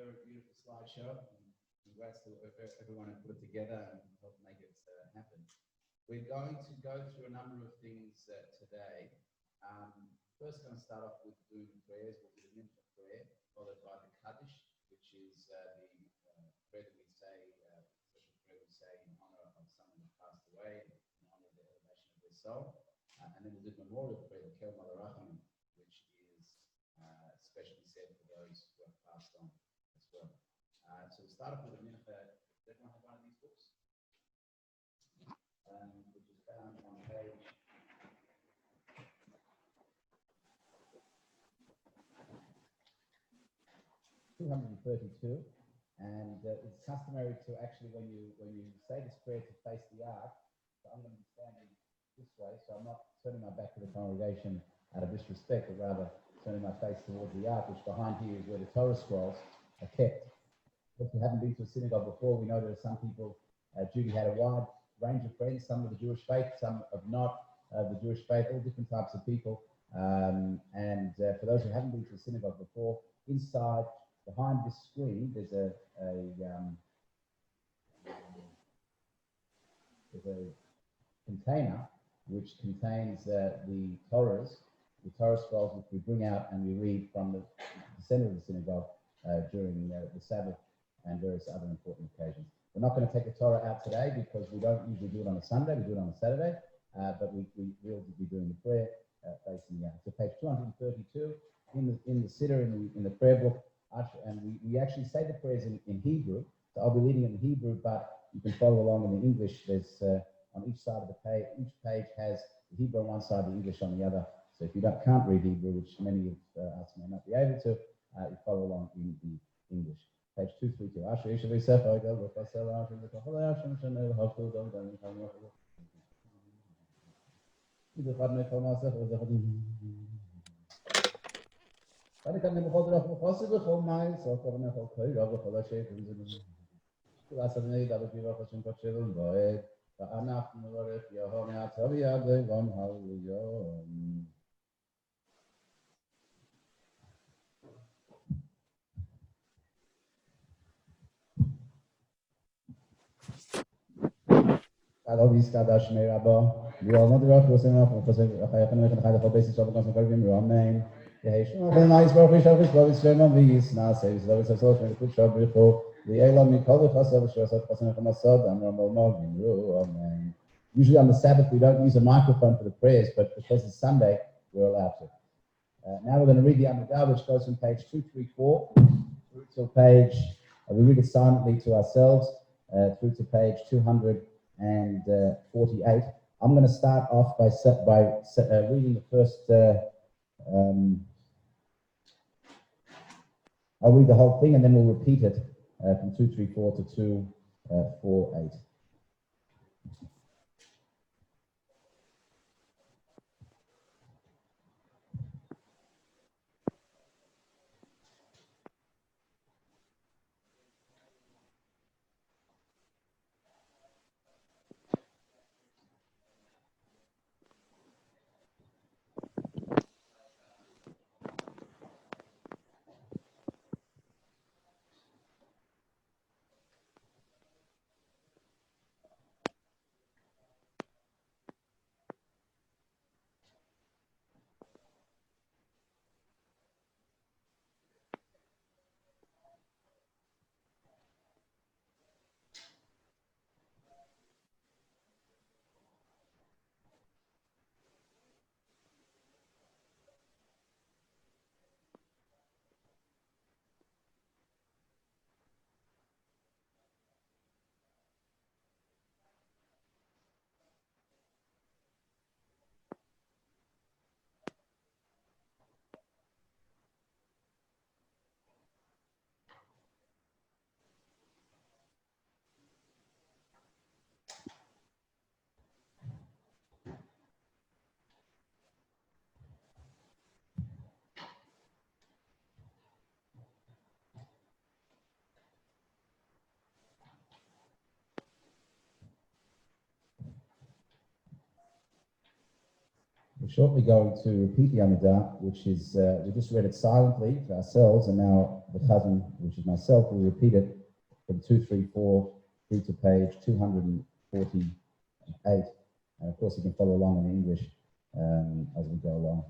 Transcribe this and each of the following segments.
very beautiful slideshow. Congrats to everyone who put it together and helped make it happen. We're going to go through a number of things today. First, going to start off with doing the prayers. We'll do the mincha prayer, followed by the Kaddish, which is the prayer that we say, special prayer we say in honor of someone who passed away, in honor of the elevation of their soul. And then we'll do the memorial prayer, the Kel Malarachim, which is specially said for those who have passed on as well. So we'll start off with the mincha. Does everyone have one of these books? Which is found on page 232, and it's customary to actually, when you say this prayer, to face the ark. So I'm going to be standing this way, so I'm not turning my back to the congregation out of disrespect, but rather turning my face towards the ark, which behind here is where the Torah scrolls are kept. If you haven't been to a synagogue before, we know there are some people. Judy had a wide range of friends, some of the Jewish faith, some of not the Jewish faith, all different types of people. For those who haven't been to a synagogue before, inside, behind this screen, there's a container which contains the Torah scrolls, which we bring out and we read from the center of the synagogue during the Sabbath and various other important occasions. We're not going to take the Torah out today because we don't usually do it on a Sunday, we do it on a Saturday, but we will be doing the prayer facing the ark. So page 232 in the siddur in the prayer book, and we actually say the prayers in Hebrew. So I'll be reading it in Hebrew, but you can follow along in the English. There's on each side of the page, each page has the Hebrew on one side, the English on the other. So if you can't read Hebrew, which many of us may not be able to, you follow along in the English. Page 232. We all know the rock was enough for the basis of the Caribbean Romain. The nice work of his love is very obvious. Now saves love is a sort of good job before the Elam Nicole was a person from a sub and Roman. Usually on the Sabbath we don't use a microphone for the prayers, but because it's Sunday, we're allowed to. Now we're going to read the Amidah, which goes from page 234 through to page, we read it silently to ourselves, through to page 248. I'm going to start off by reading the first. I'll read the whole thing and then we'll repeat it from 234 to 248. shortly going to repeat the Amidah, which is, we just read it silently to ourselves, and now the Chazan, which is myself, will repeat it from 234 through to page 248. And of course, you can follow along in English as we go along.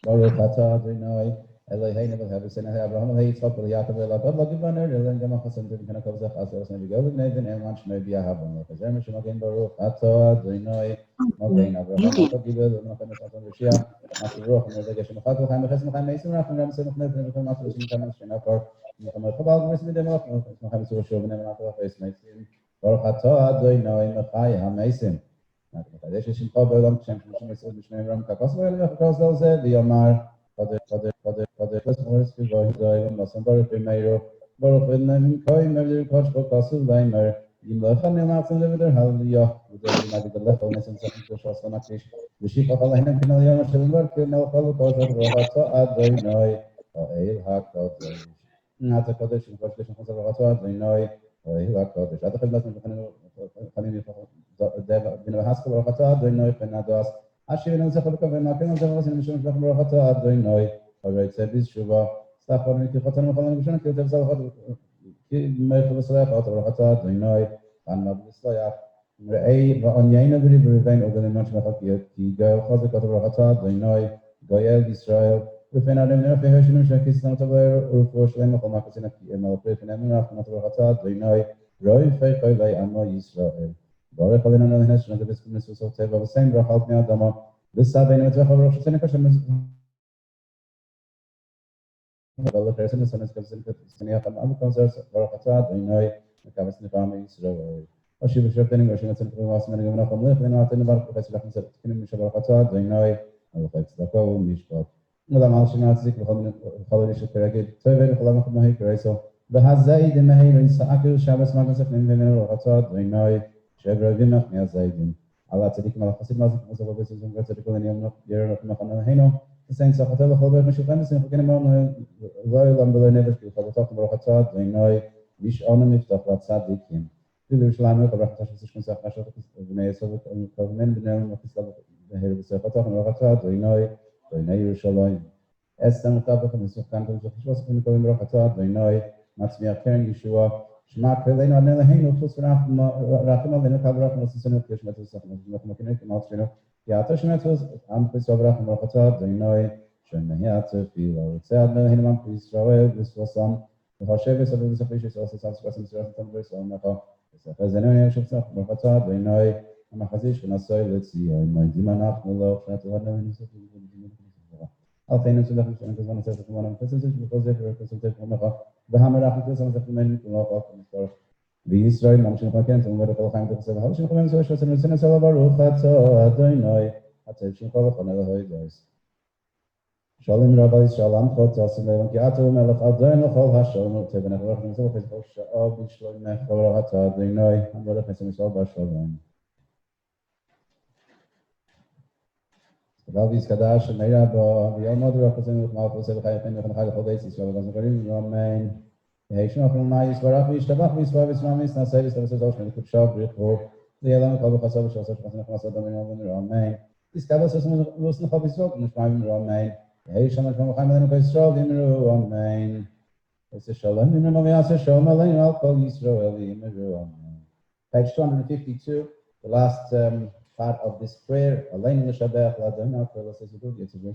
Baruch atah Adonai Eloheinu v'havasenu Avraham v'Yitzchak v'Yaakov v'Yaakov v'Givanu Rilin Gamachasam Tivin Kanakavzach Asar Osnei V'Govig Nevin Elman Shmei B'Yahavon L'Chazer Mishmagen Baruch atah Adonai Mokein Avraham V'Givanu V'Nachem V'Satan V'Shia Maturuch V'Nedege Shemachak V'Chaim V'Ches V'Chaim Meisim Rachim Ram Sedach Nevin V'Chaim Matu V'Sim Kamas Shenakar V'Chaim V'Chabal V'Sim V'Demach V'Chaim V'Sur Shov V'Neven Ato V'Chais Meisim Baruch atah Adonai Mechai HaMeisim Nakadesh Shimcha B'Olam Shem Shemshim Yisod B'Shmei Ram Kakos V'Elim V'Chakos L'Zeh V'Yomar Kader Morris V'Goy Zoy V'Masam Baruch V'Meiro Baruch V'Nem Koi Mevdir Kosh V'Kasu V'Leimer Yimlocha Nilmatzim V'V'der Hallelujah V'Der V'Magid L'Lech V'Nesem Sechim Koshas V'Nakish V'Shifach Aleinem Kinal Yom Hashem V'Ker Melchal V'Kosh V'Rochatza Adonai Ha'el HaKadosh Nata Kadosh V'Kosh V'Shem Chosar V'Rochatza Adonai Ha'el HaKadosh Atachel V'Lasem V'Chanim Dev B'Nei V'Haskal V'Rochatza Adonai V'Nadas Asher Nozach V'Kaven Naken Nozach V'Sim Mishum V'Chem V'Rochatza Adonai Ha'Rei Tzedis Shuva Stachor Nikifatan V'Chalan V'Shem Kil Tev Zalchat Meichel V'Slayach V'Rochatza Adonai Anna V'Slayach Re'ei V'Onyeina V'Ri V'Rivein Ogalim Nosh V'Chak Ki Goel Chazak V'Rochatza Adonai Goel Yisrael V'Fen Adem Neref V'Heshinim Shekis Notavler U'For Shlem V'Chol Makasina Ki Emel V'Fen Adem Neref V'Rochatza Adonai Roi Feichoi V'Ei Amo Yisrael Baruch Adonai Eloheinu Shana Devis Kumis V'Sov Teva V'Sein Brachal Pnei Adama V'Saveinu V'Tvecha V'Rosh Hashanah Kashem V'Allah Keresim V'Sanes Kavzin Kavziniach Am Kavzar Baruch Atah Adonai Mekavas Nefam Yisrael Oshi V'Shavtenim Oshi Natzin Kavas Menegam Nacham Lech V'Enu Aten Baruch V'Chesed Lachim Zet Tkinim Misha Baruch Atah Adonai Alchai Tzedako Mishpat V'Lam Al Shema Tzik V'Chol Ish Kereged Tovei V'Cholam Achad Mahei Kereiso V'Hazayid Mehei Sa'akil Shabbos Magan Sefnim V'Menu Baruch Atah Adonai Shever V'Mach Me'azaydim Allah Tzedikim Al Chasid Mazik Musav V'Bezizim V'Tzedikim L'Niyam Yerach Mechan Eloheinu Saint Sachatel V'Chol Berch Meshuvim V'Sim V'Kenim Ram V'Loi Lam V'Loi Nevesh V'Chavotach Baruch Atah Adonai Mish'onu Miftach L'Tzadikim V'Lu Yerushalayim V'Chavrach Tashem Sishkun Sach Nashot V'Nei Yisov V'Kovmen V'Nei V'Chislav V'Her V'Sechatach Baruch Atah Adonai Adonai Yerushalayim Estem V'Tavach V'Misufkan V'Shachishvos V'Nikolim Baruch Atah Adonai Matzmiach Keren Yeshua Shema Keleinu Adonai Eloheinu Chus V'Rachim Aleinu Kavrach V'Nosisenu V'Keshmet V'Sachim V'Makinek V'Mal Shenu Yata Shemetos Am V'Sovrach Baruch Atah Adonai Shemehiyat Tefila V'Tzei Adonai Eloheinu Am V'Yisrael V'Svosam V'Hoshev V'Savim V'Safrish V'Svosam V'Svosam V'Svosam V'Svosam V'Svosam V'Svosam Baruch Atah Adonai Amachazish V'Nasoi L'Tzion Moedim Anachnu Lo P'Shat Adonai Alfeinu Tzedach V'Shem Kazvan Tzedach V'Manam V'Svosam V'Chozeh V'Chozeh V'Chozeh V'Hamarach V'Chozeh V'Chozeh V'Chozeh V'Yisrael Mamshin Chaken Tzedach V'Chol V'Chozeh V'Chozeh V'Chozeh V'Chozeh V'Chozeh V'Chozeh Baruch Atah Adonai Atah Shimcha V'Chol Elohei Shalom Rabbi Shalom Chot Asim Levan Ki Atu Melech Adonai L'Chol HaShalom Teven Echolach Nizol Chizol Sha'o B'Shlom Mech Baruch Atah Adonai Baruch Hashem Yisrael B'Shalom Rabbi Skadash Meira Ba V'Yom Od Ruach Hashem L'Chmal V'Sei V'Chayim V'Chayim V'Chayim V'Chayim Yisrael V'Chayim V'Chayim Amen Yeishnu Achim Ma'is Barach V'Yishtabach V'Yisrael V'Yisrael V'Yisrael V'Yisrael V'Yisrael V'Yisrael V'Yisrael V'Yisrael V'Yisrael V'Yisrael V'Yisrael V'Yisrael V'Yisrael Iskabel Sosam V'Losn Chav Yisrael V'Nishmayim Amen Yeishnu Achim V'Chayim V'Chayim V'Yisrael V'Yimru Amen V'Yisrael Shalom V'Yimru V'Yaseh Shalom Aleinu Al Kol Yisrael V'Yimru Amen. Page 252, the last part of this prayer. Aleinu L'Shabech L'Adonai Al Kol Yisrael V'Yimru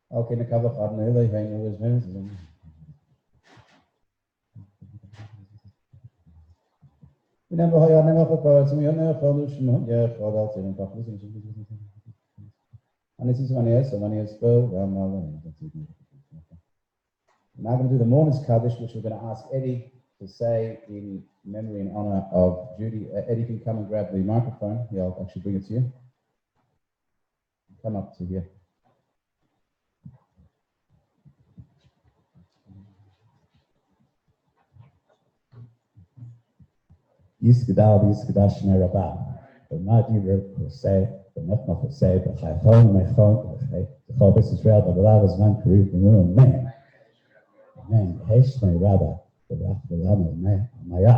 Okay, Nekavach Adonai Eloheinu L'Zmeinu Remember how you never forgot to me, you never forgot to me, yeah, for that, and this is 1 year, so 1 year spell, now I'm going to do the Mormon's Kaddish, which we're going to ask Eddie to say in memory and honor of Judy. Eddie, can you come and grab the microphone? Yeah, I'll actually bring it to you. Come up to here. Yisgdal, Yisgdash Nerabah. The Madi Jose, the Metna Jose, the Chaychon, Mechon, the Chobes Israel, the Balavas Man Karev, the Moon, Man. Man, Heshme Rabba, the Rach, the Lama, Maya.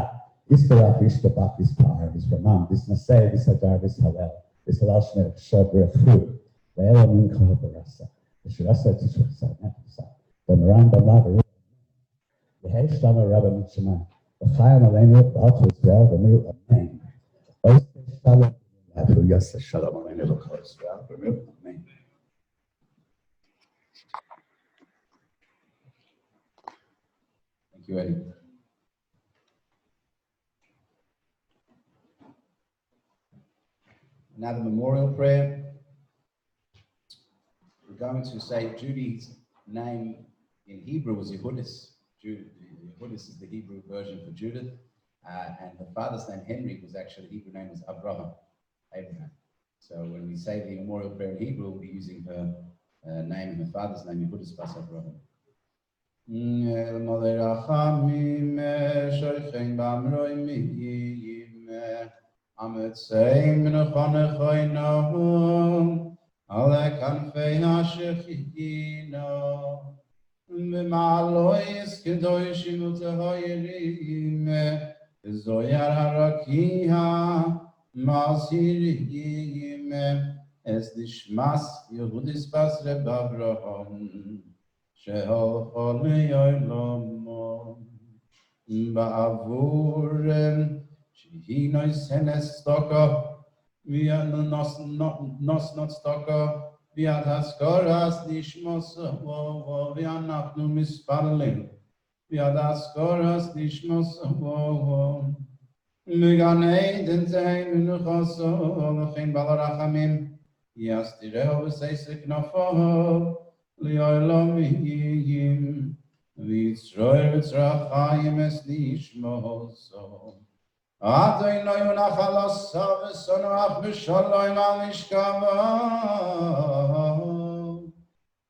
Iskarach, Ishtabak, this Par, this Ramam, this Naseh, this Hadar, this Halel, this Halal Shner, Shabra, Fu, the Elohim Kahabarasa, the Shirasa, Tishwasa, Nepasa, the Moran, the Lava, the Heshtama Rabba Mitzvah, the Chayam Alenu, the Alto Israel, the Miru Amen. Shalom. Yes, Shalom Alenu, the Alto Israel, the Miru Amen. Thank you, Eddie. Now the memorial prayer. We're going to say Judy's name in Hebrew was Yehudis. Yehudis is the Hebrew version for Judith. And her father's name, Henry, was actually, the Hebrew name was Abraham. So when we say the memorial prayer in Hebrew, we'll be using her name and her father's name, Yehudis Bas Abraham. Amet Seim Nechone Choyno Ale Kanfei Hashechino B'Ma'alois Kedoshim U'Tehoyerim Zoyar Harakiha Masirim Es Dishmas Yehudis Bas Reb Avraham Shehol Chol Yoylomo Ba'avurem He knows Senes Stocker, we are not Stocker, we are Haskoras, Nishmos, we are not Numisparling, we are Haskoras, Nishmos, Meganei, Denzei, Minuchoso, Chen Balarachamim, Yastireo, Seisik Nafo, Leolomim, Vitzroy, Vitzrachayim, Es Nishmos. Adonai Yonachal Sonoach B'Shalom Al Mishkamo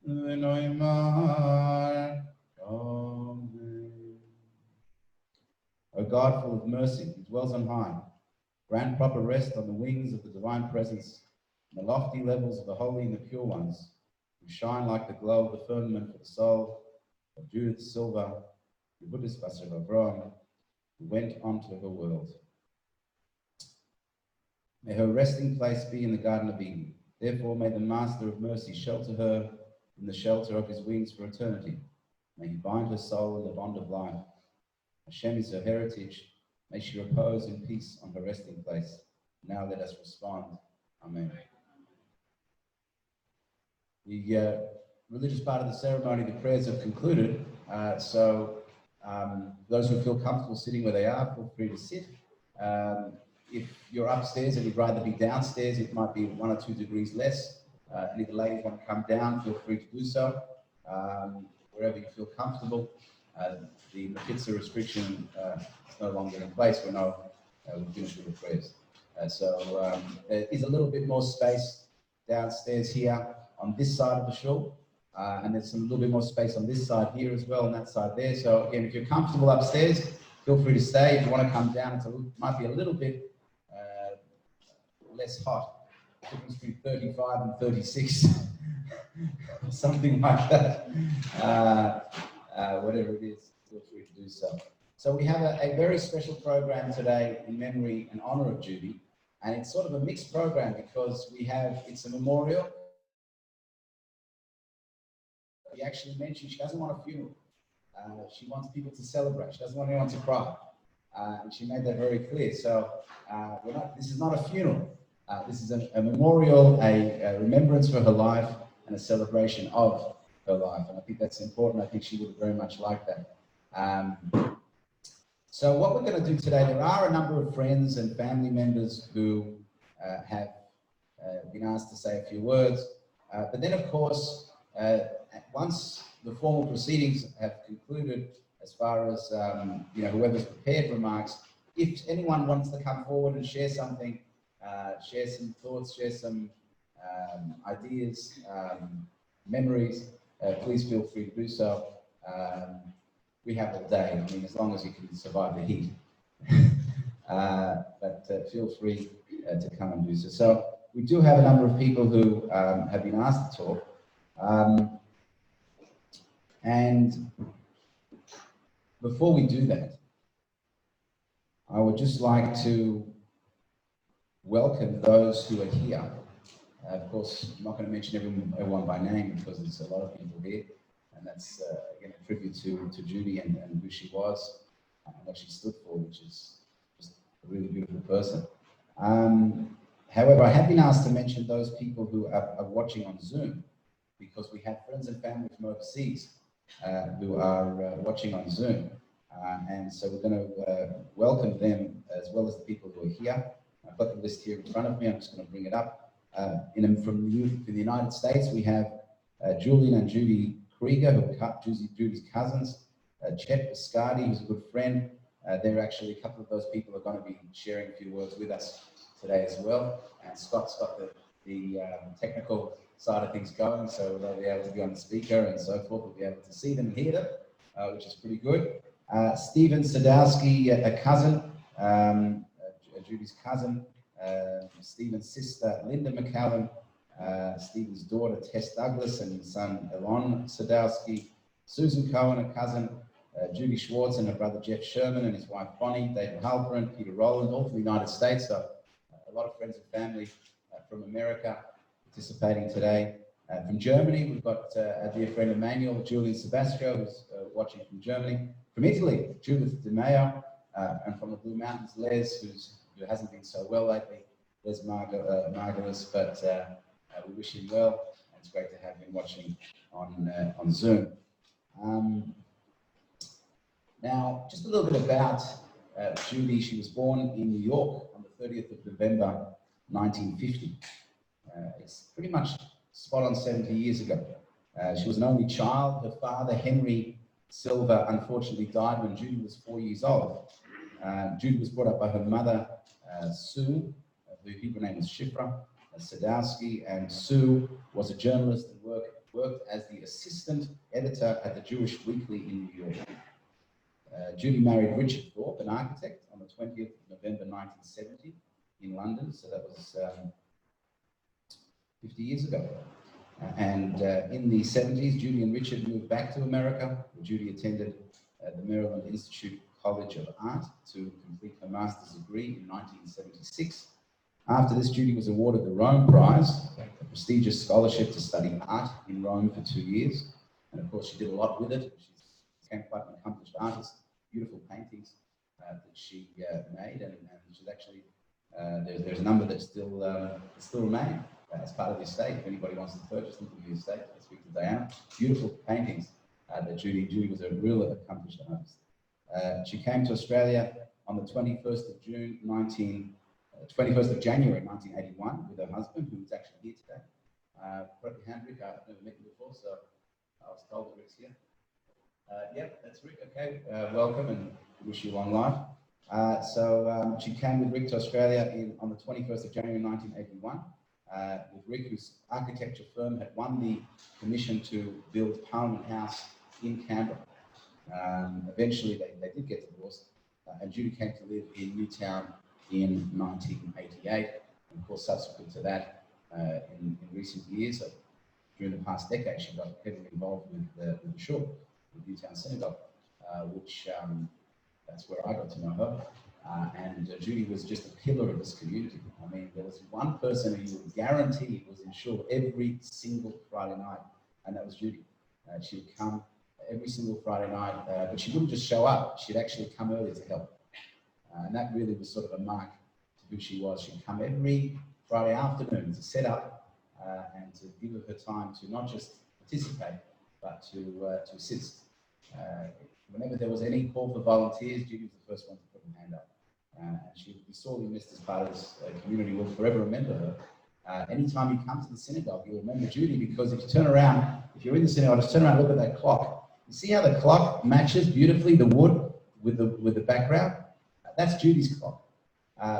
V'Noimar Amen. O God, full of mercy, who dwells on high, grant proper rest on the wings of the divine presence, in the lofty levels of the holy and the pure ones, who shine like the glow of the firmament for the soul of Judy Silver, the Buddhist Pastor of Abraham, who went on to her world. May her resting place be in the Garden of Eden. Therefore, may the Master of Mercy shelter her in the shelter of his wings for eternity. May he bind her soul in the bond of life. Hashem is her heritage. May she repose in peace on her resting place. Now let us respond. Amen. The religious part of the ceremony, the prayers have concluded. Those who feel comfortable sitting where they are, feel free to sit. If you're upstairs and you'd rather be downstairs, it might be 1 or 2 degrees less. And if the ladies want to come down, feel free to do so. Wherever you feel comfortable. The Mechitza restriction is no longer in place. We're finished with the prayers. There is a little bit more space downstairs here on this side of the shul. And there's a little bit more space on this side here as well, and that side there. So again, if you're comfortable upstairs, feel free to stay. If you want to come down, it might be a little bit less hot. Difference between 35 and 36, something like that. Whatever it is, feel free to do so. So we have a very special program today in memory and honor of Judy, and it's sort of a mixed program because it's a memorial. He actually mentioned she doesn't want a funeral. She wants people to celebrate. She doesn't want anyone to cry. And she made that very clear. So this is not a funeral. This is a memorial, a remembrance for her life and a celebration of her life. And I think that's important. I think she would very much like that. So what we're going to do today, there are a number of friends and family members who have been asked to say a few words. But then, of course, once the formal proceedings have concluded, as far as whoever's prepared remarks, if anyone wants to come forward and share something, share some thoughts, share some ideas, memories, please feel free to do so. We have all day. I mean, as long as you can survive the heat. but feel free to come and do so. So we do have a number of people who have been asked to talk. And before we do that, I would just like to welcome those who are here. Of course, I'm not going to mention everyone by name because there's a lot of people here, and that's again a tribute to Judy and who she was and what she stood for, which is just a really beautiful person. However, I have been asked to mention those people who are watching on Zoom, because we have friends and family from overseas who are watching on Zoom. And so we're going to welcome them as well as the people who are here. I've got the list here in front of me. I'm just going to bring it up. From the United States, we have Julian and Judy Krieger, who are Judy's cousins. Chet Biscardi, who's a good friend. They're actually, a couple of those people are going to be sharing a few words with us today as well. And Scott's got the technical side of things going, so they'll be able to be on the speaker and so forth. We'll be able to see them and hear them, which is pretty good. Stephen Sadowski, a cousin, Judy's cousin, Stephen's sister, Linda McCallum, Stephen's daughter, Tess Douglas, and son, Elon Sadowski, Susan Cohen, a cousin, Judy Schwartz and her brother, Jeff Sherman, and his wife, Bonnie, David Halperin, Peter Rowland, all from the United States. So a lot of friends and family from America participating today. From Germany, we've got our dear friend Emmanuel, Julian Sebastio, who's watching from Germany. From Italy, Judith De Mayo, and from the Blue Mountains, Les, who hasn't been so well lately, Les Margaris, but we wish him well, and it's great to have him watching on Zoom. Now, just a little bit about Judy. She was born in New York on the 30th of November, 1950. It's pretty much spot on 70 years ago. She was an only child. Her father, Henry Silver, unfortunately died when Judy was 4 years old. Judy was brought up by her mother, Sue, her Hebrew name was Shifra Sadowski, and Sue was a journalist and worked as the assistant editor at the Jewish Weekly in New York. Judy married Richard Thorpe, an architect, on the 20th of November 1970 in London, so that was 50 years ago. And in the 70s, Judy and Richard moved back to America, where Judy attended the Maryland Institute College of Art to complete her master's degree in 1976. After this, Judy was awarded the Rome Prize, a prestigious scholarship to study art in Rome for 2 years. And of course, she did a lot with it. She became quite an accomplished artist, beautiful paintings that she made. And she's actually, there's a number that still remain as part of the estate. If anybody wants to purchase them from the estate, I'll speak to Diana. Beautiful paintings that Judy was a real accomplished artist. She came to Australia on the 21st of January 1981 with her husband, who is actually here today. Put up your hand, Rick. I've never met you before, so I was told that Rick's here. Yep, that's Rick. Okay, welcome and wish you long life. So she came with Rick to Australia on the 21st of January 1981. With Rick, whose architecture firm had won the commission to build Parliament House in Canberra. Eventually, they did get divorced, and Judy came to live in Newtown in 1988. And of course, subsequent to that, in recent years, during the past decade, she got heavily involved with the Shul, the Newtown Synagogue, which that's where I got to know her. And Judy was just a pillar of this community. I mean, there was one person who you would guarantee was in Shul every single Friday night, and that was Judy. She would come every single Friday night, but she wouldn't just show up. She'd actually come early to help. And that really was sort of a mark to who she was. She'd come every Friday afternoon to set up and to give her time to not just participate, but to assist. Whenever there was any call for volunteers, Judy was the first one to put her hand up. And she would be sorely missed as part of this community. We'll forever remember her. Anytime you come to the synagogue, you'll remember Judy, because if you turn around, if you're in the synagogue, just turn around and look at that clock. You see how the clock matches beautifully the wood with the background? That's Judy's clock.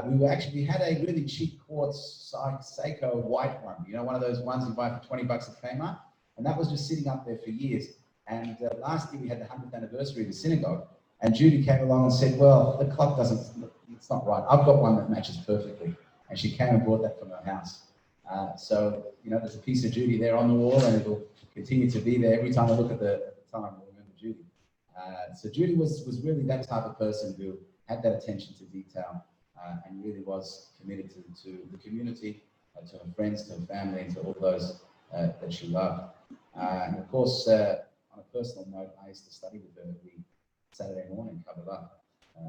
We had a really cheap quartz Seiko white one, you know, one of those ones you buy for 20 bucks at Kmart, and that was just sitting up there for years. And last year we had the 100th anniversary of the synagogue, and Judy came along and said, well, the clock doesn't, it's not right. I've got one that matches perfectly. And she came and brought that from her house. So, you know, there's a piece of Judy there on the wall, and it'll continue to be there. Every time I look at the time, I'll remember Judy. So Judy was really that type of person who had that attention to detail and really was committed to the community, to her friends, to her family, and to all those that she loved. And of course, on a personal note, I used to study with her every Saturday morning, Kabbalah.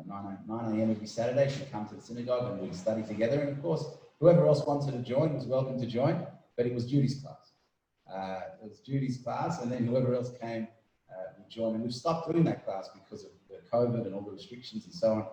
9 a.m. every Saturday, she'd come to the synagogue and we'd study together. And of course, whoever else wanted to join was welcome to join, but it was Judy's class. It was Judy's class, and then whoever else came would join. And we've stopped doing that class because of the COVID and all the restrictions and so on.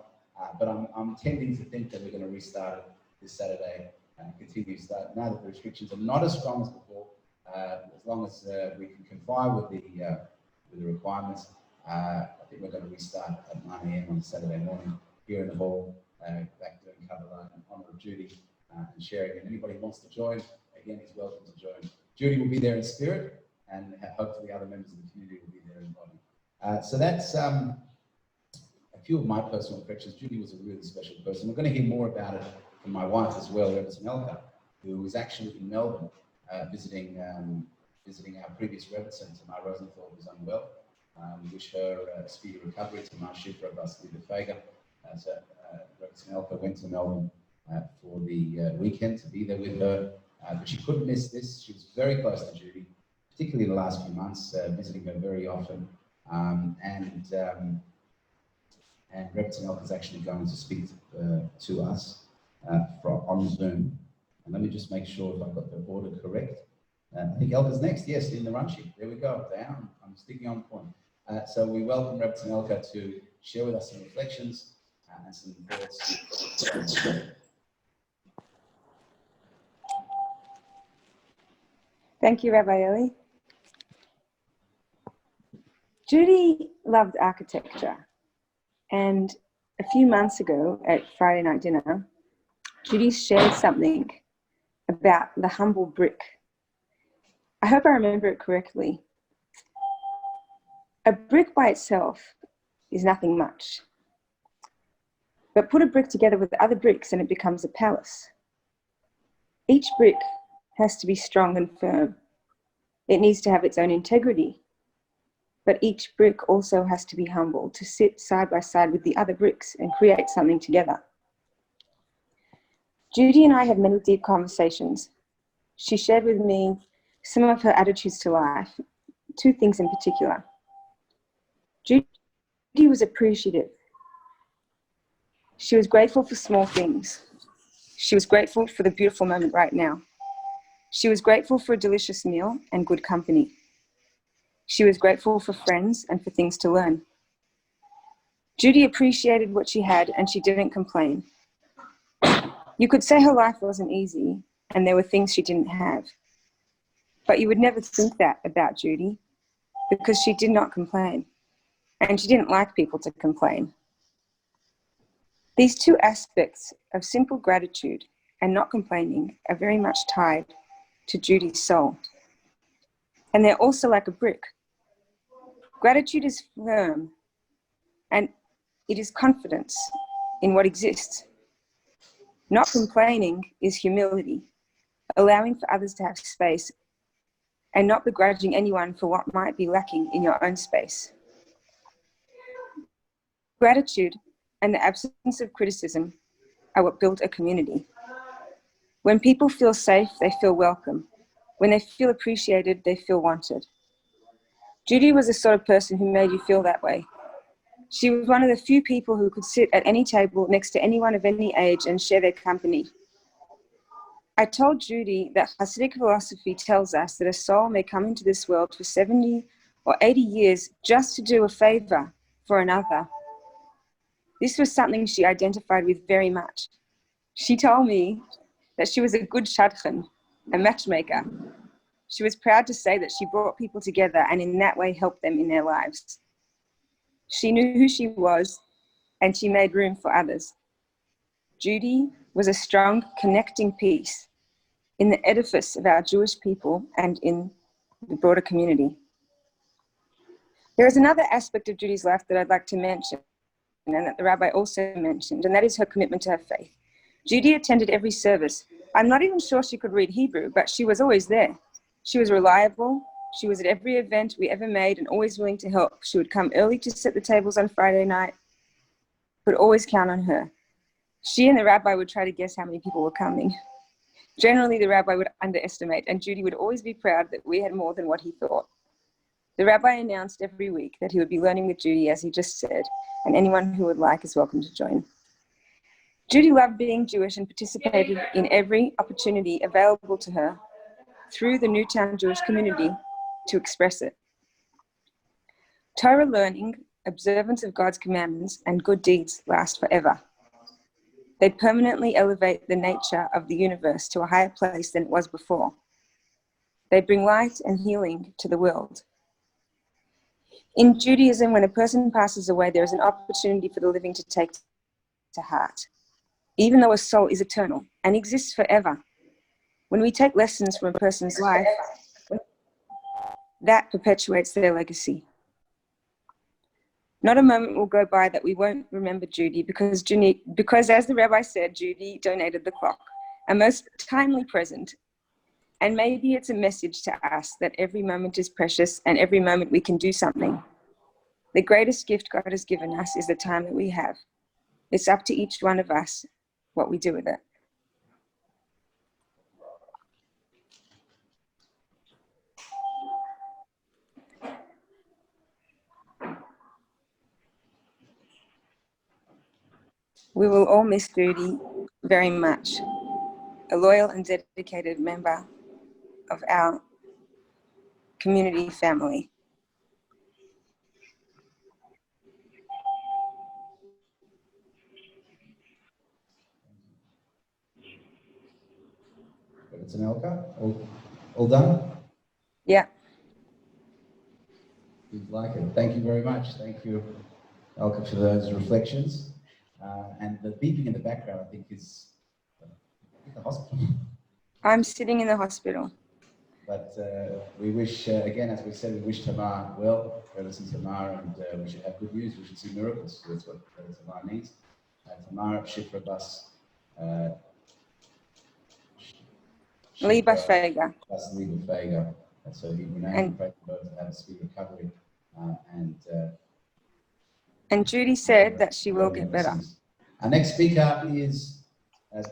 But I'm tending to think that we're going to restart it this Saturday and continue to start now that the restrictions are not as strong as before. As long as we can comply with the requirements, I think we're going to restart at 9 a.m. on Saturday morning here in the hall, back doing Kabbalah in honour of Judy and sharing. And anybody who wants to join, again, is welcome to join. Judy will be there in spirit, and hopefully other members of the community will be there in body. So that's a few of my personal reflections. Judy was a really special person. We're going to hear more about it from my wife as well, Rebbe Elka, who was actually in Melbourne visiting our previous Rebbe, Tamar Rosenthal, who's unwell. We wish her a speedy recovery. Tamar Shifra Basli Fega. So Rebbe Elka went to Melbourne for the weekend to be there with her, but she couldn't miss this. She was very close to Judy, particularly in the last few months, visiting her very often. And Rebbe Elka is actually going to speak to us on Zoom. And let me just make sure if I've got the order correct. I think Elka's next, yes, in the run sheet. There we go, down. I'm sticking on point. So we welcome Rebbe Elka to share with us some reflections and some thoughts. Thank you, Rabbi Eli. Judy loved architecture, and a few months ago at Friday night dinner, Judy shared something about the humble brick. I hope I remember it correctly. A brick by itself is nothing much, but put a brick together with other bricks and it becomes a palace. Each brick has to be strong and firm. It needs to have its own integrity, but each brick also has to be humble to sit side by side with the other bricks and create something together. Judy and I had many deep conversations. She shared with me some of her attitudes to life, two things in particular. Judy was appreciative. She was grateful for small things. She was grateful for the beautiful moment right now. She was grateful for a delicious meal and good company. She was grateful for friends and for things to learn. Judy appreciated what she had and she didn't complain. You could say her life wasn't easy and there were things she didn't have. But you would never think that about Judy because she did not complain and she didn't like people to complain. These two aspects of simple gratitude and not complaining are very much tied to Judy's soul. And they're also like a brick. Gratitude is firm and it is confidence in what exists. Not complaining is humility, allowing for others to have space and not begrudging anyone for what might be lacking in your own space. Gratitude and the absence of criticism are what build a community. When people feel safe, they feel welcome. When they feel appreciated, they feel wanted. Judy was the sort of person who made you feel that way. She was one of the few people who could sit at any table next to anyone of any age and share their company. I told Judy that Hasidic philosophy tells us that a soul may come into this world for 70 or 80 years just to do a favor for another. This was something she identified with very much. She told me that she was a good shadchan, a matchmaker. She was proud to say that she brought people together and in that way helped them in their lives. She knew who she was and she made room for others. Judy was a strong connecting piece in the edifice of our Jewish people and in the broader community. There is another aspect of Judy's life that I'd like to mention, and that the rabbi also mentioned, and that is her commitment to her faith. Judy attended every service. I'm not even sure she could read Hebrew, but she was always there. She was reliable. She was at every event we ever made and always willing to help. She would come early to set the tables on Friday night. Could always count on her. She and the rabbi would try to guess how many people were coming. Generally, the rabbi would underestimate, and Judy would always be proud that we had more than what he thought. The rabbi announced every week that he would be learning with Judy, as he just said, and anyone who would like is welcome to join. Judy loved being Jewish and participated in every opportunity available to her through the Newtown Jewish community to express it. Torah learning, observance of God's commandments, and good deeds last forever. They permanently elevate the nature of the universe to a higher place than it was before. They bring light and healing to the world. In Judaism, when a person passes away, there is an opportunity for the living to take to heart, even though a soul is eternal and exists forever. When we take lessons from a person's life, that perpetuates their legacy. Not a moment will go by that we won't remember Judy because as the rabbi said, Judy donated the clock, a most timely present. And maybe it's a message to us that every moment is precious and every moment we can do something. The greatest gift God has given us is the time that we have. It's up to each one of us what we do with it. We will all miss Judy very much, a loyal and dedicated member of our community family. It's an Elka. All done? Yeah. You'd like it. Thank you very much. Thank you, Elka, for those reflections. And the beeping in the background, I think, is the hospital. I'm sitting in the hospital. But we wish, again, as we said, we wish Tamar well, brothers and Tamar, and we should have good news. We should see miracles. That's what Tamar needs. Tamar, Shifra Bas, Liba Fega. Bas Liba Fega. And so he remained pray for both to have a speedy recovery. And Judy said that she will get better. Our next speaker is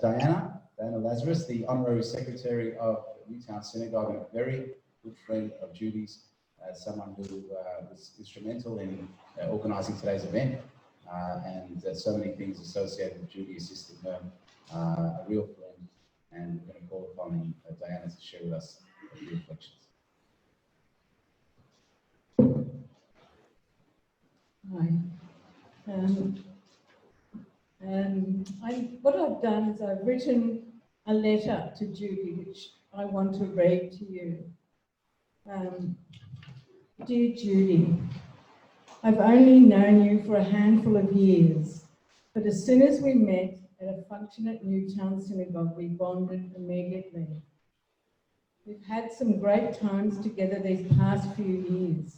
Diana Lazarus, the Honorary Secretary of Newtown Synagogue and a very good friend of Judy's, someone who was instrumental in organising today's event and so many things associated with Judy assisting her, a real friend, and we're going to call upon Diana to share with us a few reflections. Hi. What I've done is I've written a letter to Judy, which I want to read to you. Dear Judy, I've only known you for a handful of years, but as soon as we met at a function at Newtown Synagogue, we bonded immediately. We've had some great times together these past few years.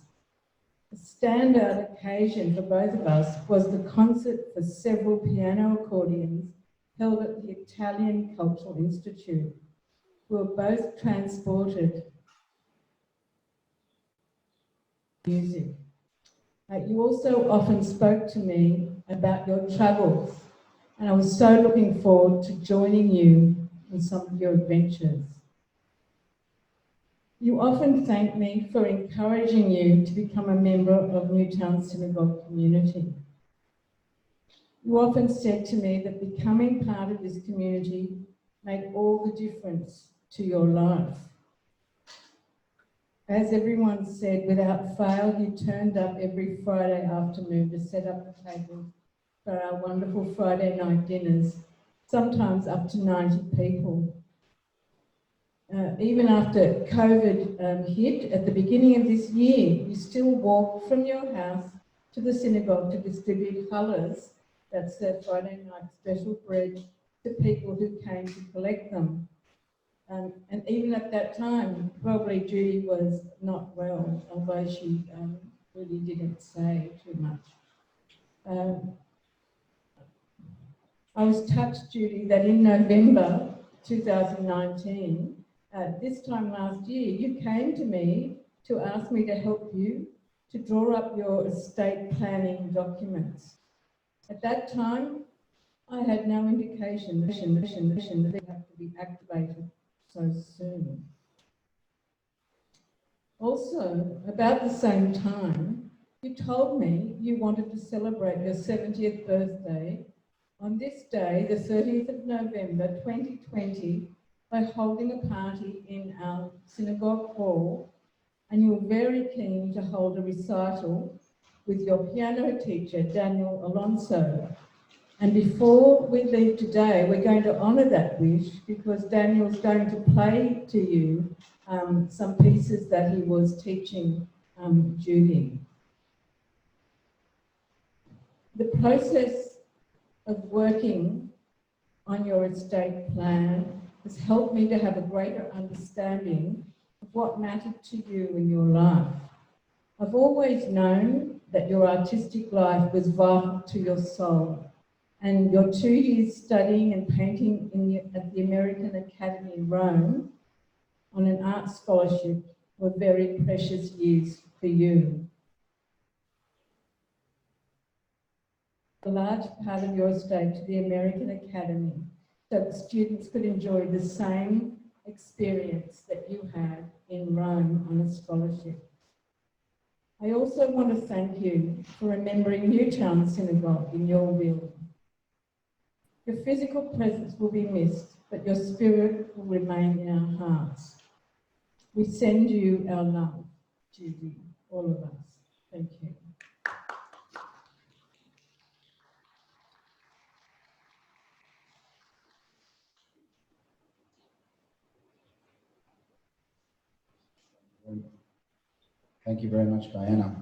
A standout occasion for both of us was the concert for several piano accordions held at the Italian Cultural Institute. We were both transported music. You also often spoke to me about your travels, and I was so looking forward to joining you in some of your adventures. You often thank me for encouraging you to become a member of Newtown Synagogue community. You often said to me that becoming part of this community made all the difference to your life. As everyone said, without fail, you turned up every Friday afternoon to set up the table for our wonderful Friday night dinners, sometimes up to 90 people. Even after COVID hit at the beginning of this year, you still walked from your house to the synagogue to distribute challahs, that's their Friday night special bread, to people who came to collect them. And even at that time, probably Judy was not well, although she really didn't say too much. I was touched, Judy, that in November 2019, this time last year, you came to me to ask me to help you to draw up your estate planning documents. At that time, I had no indication that they have to be activated so soon. Also, about the same time, you told me you wanted to celebrate your 70th birthday on this day, the 30th of November 2020, by holding a party in our synagogue hall, and you were very keen to hold a recital with your piano teacher, Daniel Alonso. And before we leave today, we're going to honour that wish because Daniel's going to play to you some pieces that he was teaching Judy. The process of working on your estate plan has helped me to have a greater understanding of what mattered to you in your life. I've always known that your artistic life was vital to your soul, and your 2 years studying and painting at the American Academy in Rome on an art scholarship were very precious years for you. A large part of your estate to the American Academy so that students could enjoy the same experience that you had in Rome on a scholarship. I also want to thank you for remembering Newtown Synagogue in your will. Your physical presence will be missed, but your spirit will remain in our hearts. We send you our love, Judy, all of us. Thank you. Thank you very much, Diana.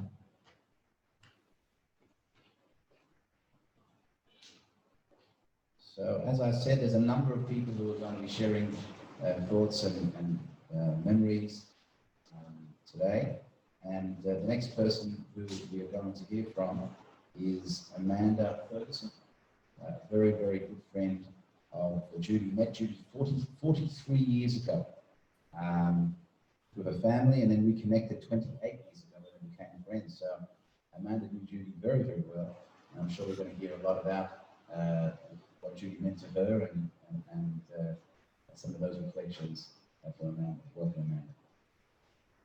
So, as I said, there's a number of people who are going to be sharing thoughts and memories today. And the next person who we are going to hear from is Amanda Ferguson, a very, very good friend of Judy. Met Judy 43 years ago through her family, and then reconnected 28 years ago when we became friends. So Amanda knew Judy very, very well, and I'm sure we're going to hear a lot about what Judy meant to her and some of those reflections for Amanda. Welcome,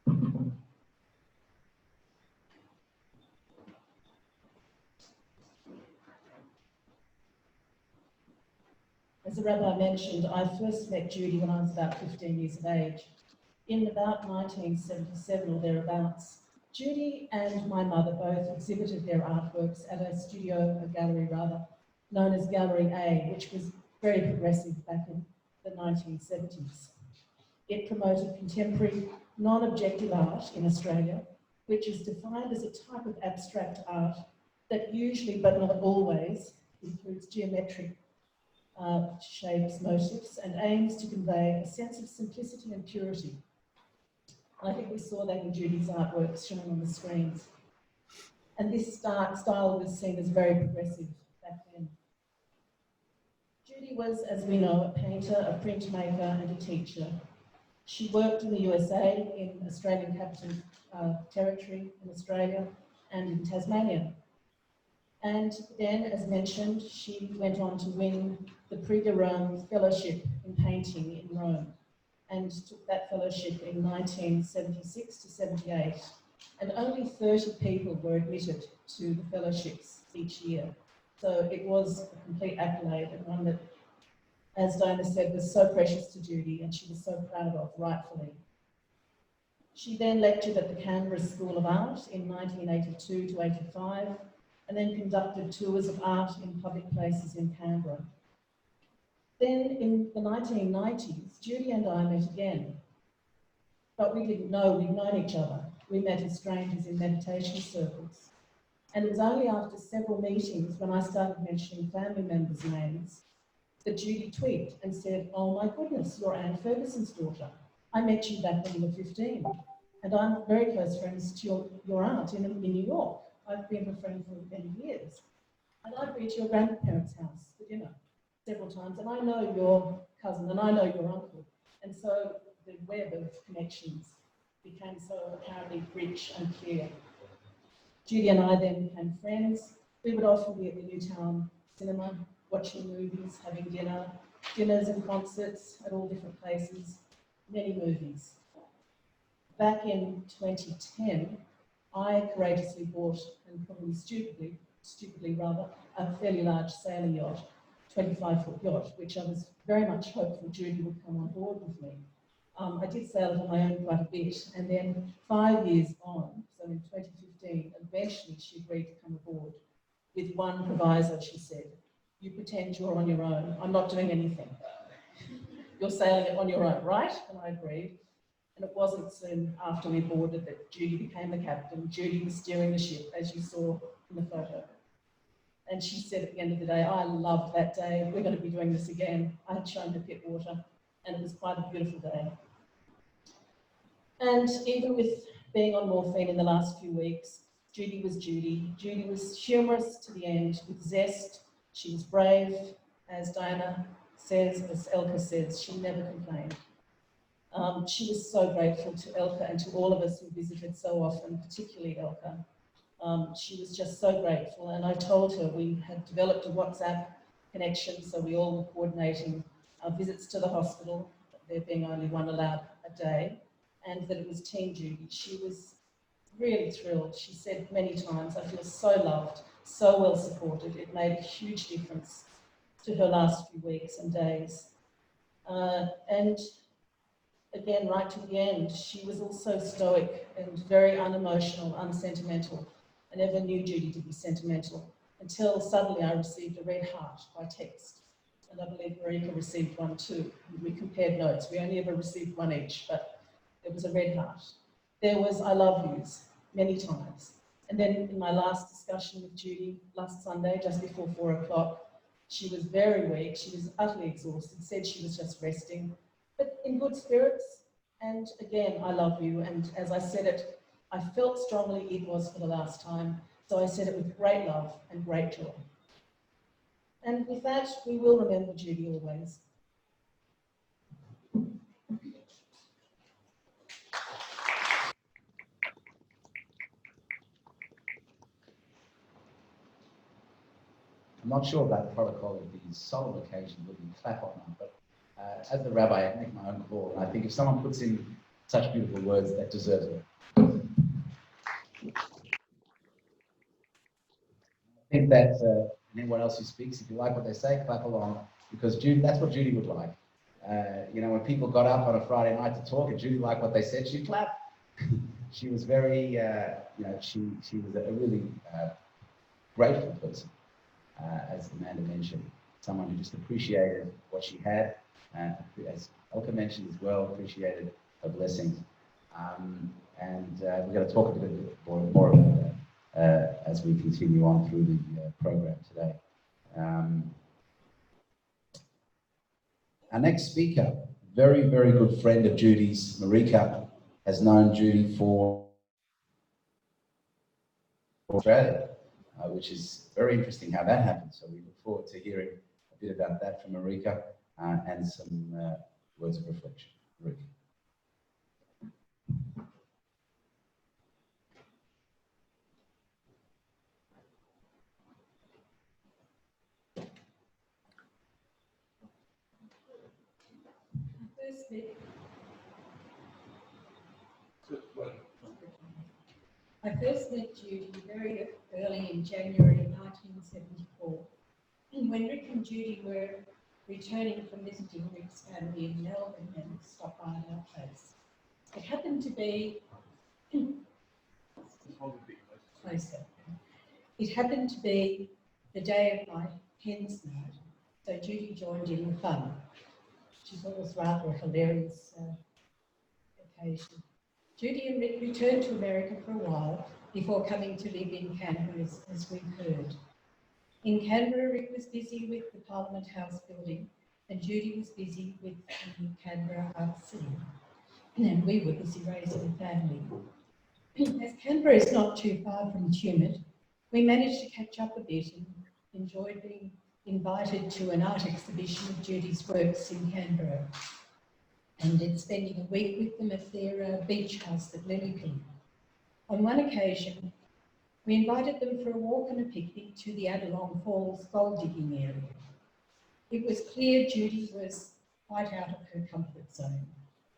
Amanda. As the rabbi mentioned, I first met Judy when I was about 15 years of age. In about 1977 or thereabouts, Judy and my mother both exhibited their artworks at a gallery rather, known as Gallery A, which was very progressive back in the 1970s. It promoted contemporary, non-objective art in Australia, which is defined as a type of abstract art that usually, but not always, includes geometric shapes, motifs, and aims to convey a sense of simplicity and purity. I think we saw that in Judy's artworks shown on the screens. And this style was seen as very progressive back then. Judy was, as we know, a painter, a printmaker, and a teacher. She worked in the USA, in Australian Capital Territory, in Australia, and in Tasmania. And then, as mentioned, she went on to win the Prix de Rome Fellowship in Painting in Rome, and took that fellowship in 1976 to 78. And only 30 people were admitted to the fellowships each year. So it was a complete accolade, and one that, as Diana said, was so precious to Judy and she was so proud of, rightfully. She then lectured at the Canberra School of Art in 1982 to 85, and then conducted tours of art in public places in Canberra. Then in the 1990s, Judy and I met again, but we didn't know we'd known each other. We met as strangers in meditation circles. And it was only after several meetings when I started mentioning family members' names that Judy tweaked and said, "Oh my goodness, you're Anne Ferguson's daughter. I met you back when you were 15. And I'm very close friends to your aunt in New York. I've been her friend for many years. And I've been to your grandparents' house for dinner." several times, and I know your cousin and I know your uncle. And so the web of connections became so apparently rich and clear. Judy and I then became friends. We would often be at the Newtown cinema, watching movies, having dinners and concerts at all different places, many movies. Back in 2010, I courageously bought, and probably stupidly rather, a fairly large sailing yacht, 25-foot yacht, which I was very much hopeful Judy would come on board with me. I did sail it on my own quite a bit, and then 5 years on, so in 2015, eventually she agreed to come aboard with one proviso. She said, "You pretend you're on your own. I'm not doing anything. You're sailing it on your own, right?" And I agreed. And it wasn't soon after we boarded that Judy became the captain. Judy was steering the ship, as you saw in the photo. And she said at the end of the day, "I loved that day. We're going to be doing this again." I had shown her Pittwater, and it was quite a beautiful day. And even with being on morphine in the last few weeks, Judy was Judy. Judy was humorous to the end, with zest. She was brave, as Diana says, as Elka says, she never complained. She was so grateful to Elka and to all of us who visited so often, particularly Elka. She was just so grateful, and I told her we had developed a WhatsApp connection, so we all were coordinating our visits to the hospital, there being only one allowed a day, and that it was Team Judy. She was really thrilled. She said many times, "I feel so loved, so well supported." It made a huge difference to her last few weeks and days. And again, right to the end, she was also stoic and very unemotional, unsentimental. I never knew Judy to be sentimental until suddenly I received a red heart by text. And I believe Marika received one too. We compared notes. We only ever received one each, but there was a red heart. There was "I love yous" many times. And then in my last discussion with Judy last Sunday, just before 4 o'clock, she was very weak. She was utterly exhausted, said she was just resting, but in good spirits. And again, "I love you." And as I said it, I felt strongly it was for the last time. So I said it with great love and great joy. And with that, we will remember Judy always. I'm not sure about the protocol of these solemn occasions whether you clap or not, but as the rabbi, I make my own call. And I think if someone puts in such beautiful words, that deserves it. I think that anyone else who speaks, if you like what they say, clap along, because Judy, that's what Judy would like. When people got up on a Friday night to talk and Judy liked what they said, she'd clap. She was very, she was a really grateful person, as Amanda mentioned, someone who just appreciated what she had, as Elka mentioned as well, appreciated her blessings. We're going to talk a bit more about that as we continue on through the program today. Our next speaker, very, very good friend of Judy's, Marika, has known Judy for Australia, which is very interesting how that happened. So we look forward to hearing a bit about that from Marika and some words of reflection. Marika. I first met Judy very early in January 1974, when Rick and Judy were returning from visiting Rick's family in Melbourne and stopped by at our place. It happened to be closer. It happened to be the day of my hens night, so Judy joined in the fun. She thought it was rather a hilarious occasion. Judy and Rick returned to America for a while before coming to live in Canberra, as we've heard. In Canberra, Rick was busy with the Parliament House building and Judy was busy with the Canberra Art Scene. And we were busy raising a family. As Canberra is not too far from Tumut, we managed to catch up a bit and enjoyed being invited to an art exhibition of Judy's works in Canberra, and then spending a week with them at their beach house at Lilliput. On one occasion, we invited them for a walk and a picnic to the Adelong Falls gold digging area. It was clear Judy was quite out of her comfort zone,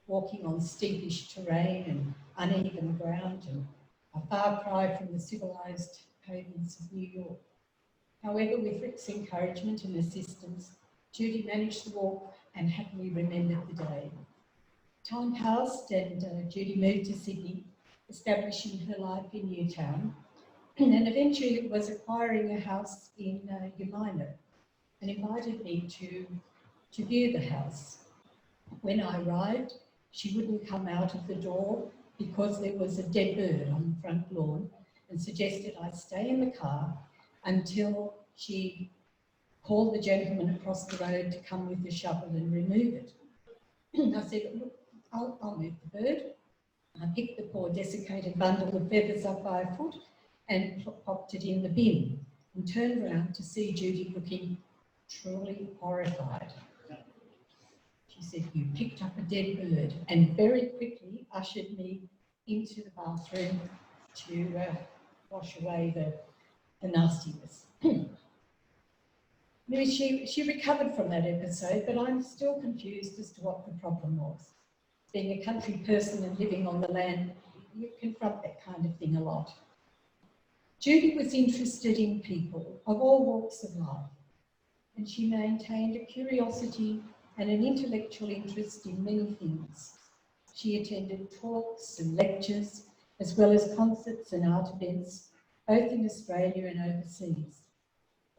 walking on steepish terrain and uneven ground and a far cry from the civilised pavements of New York. However, with Rick's encouragement and assistance, Judy managed the walk and happily remembered the day. Time passed and Judy moved to Sydney, establishing her life in Newtown, and eventually was acquiring a house in Umina, and invited me to view the house. When I arrived, she wouldn't come out of the door because there was a dead bird on the front lawn, and suggested I stay in the car until she called the gentleman across the road to come with the shovel and remove it. I said, look, I'll move the bird. I picked the poor desiccated bundle of feathers up by a foot and popped it in the bin, and turned around to see Judy looking truly horrified. She said, you picked up a dead bird, and very quickly ushered me into the bathroom to wash away the nastiness. Maybe she recovered from that episode, but I'm still confused as to what the problem was. Being a country person and living on the land, you confront that kind of thing a lot. Judy was interested in people of all walks of life, and she maintained a curiosity and an intellectual interest in many things. She attended talks and lectures, as well as concerts and art events, both in Australia and overseas.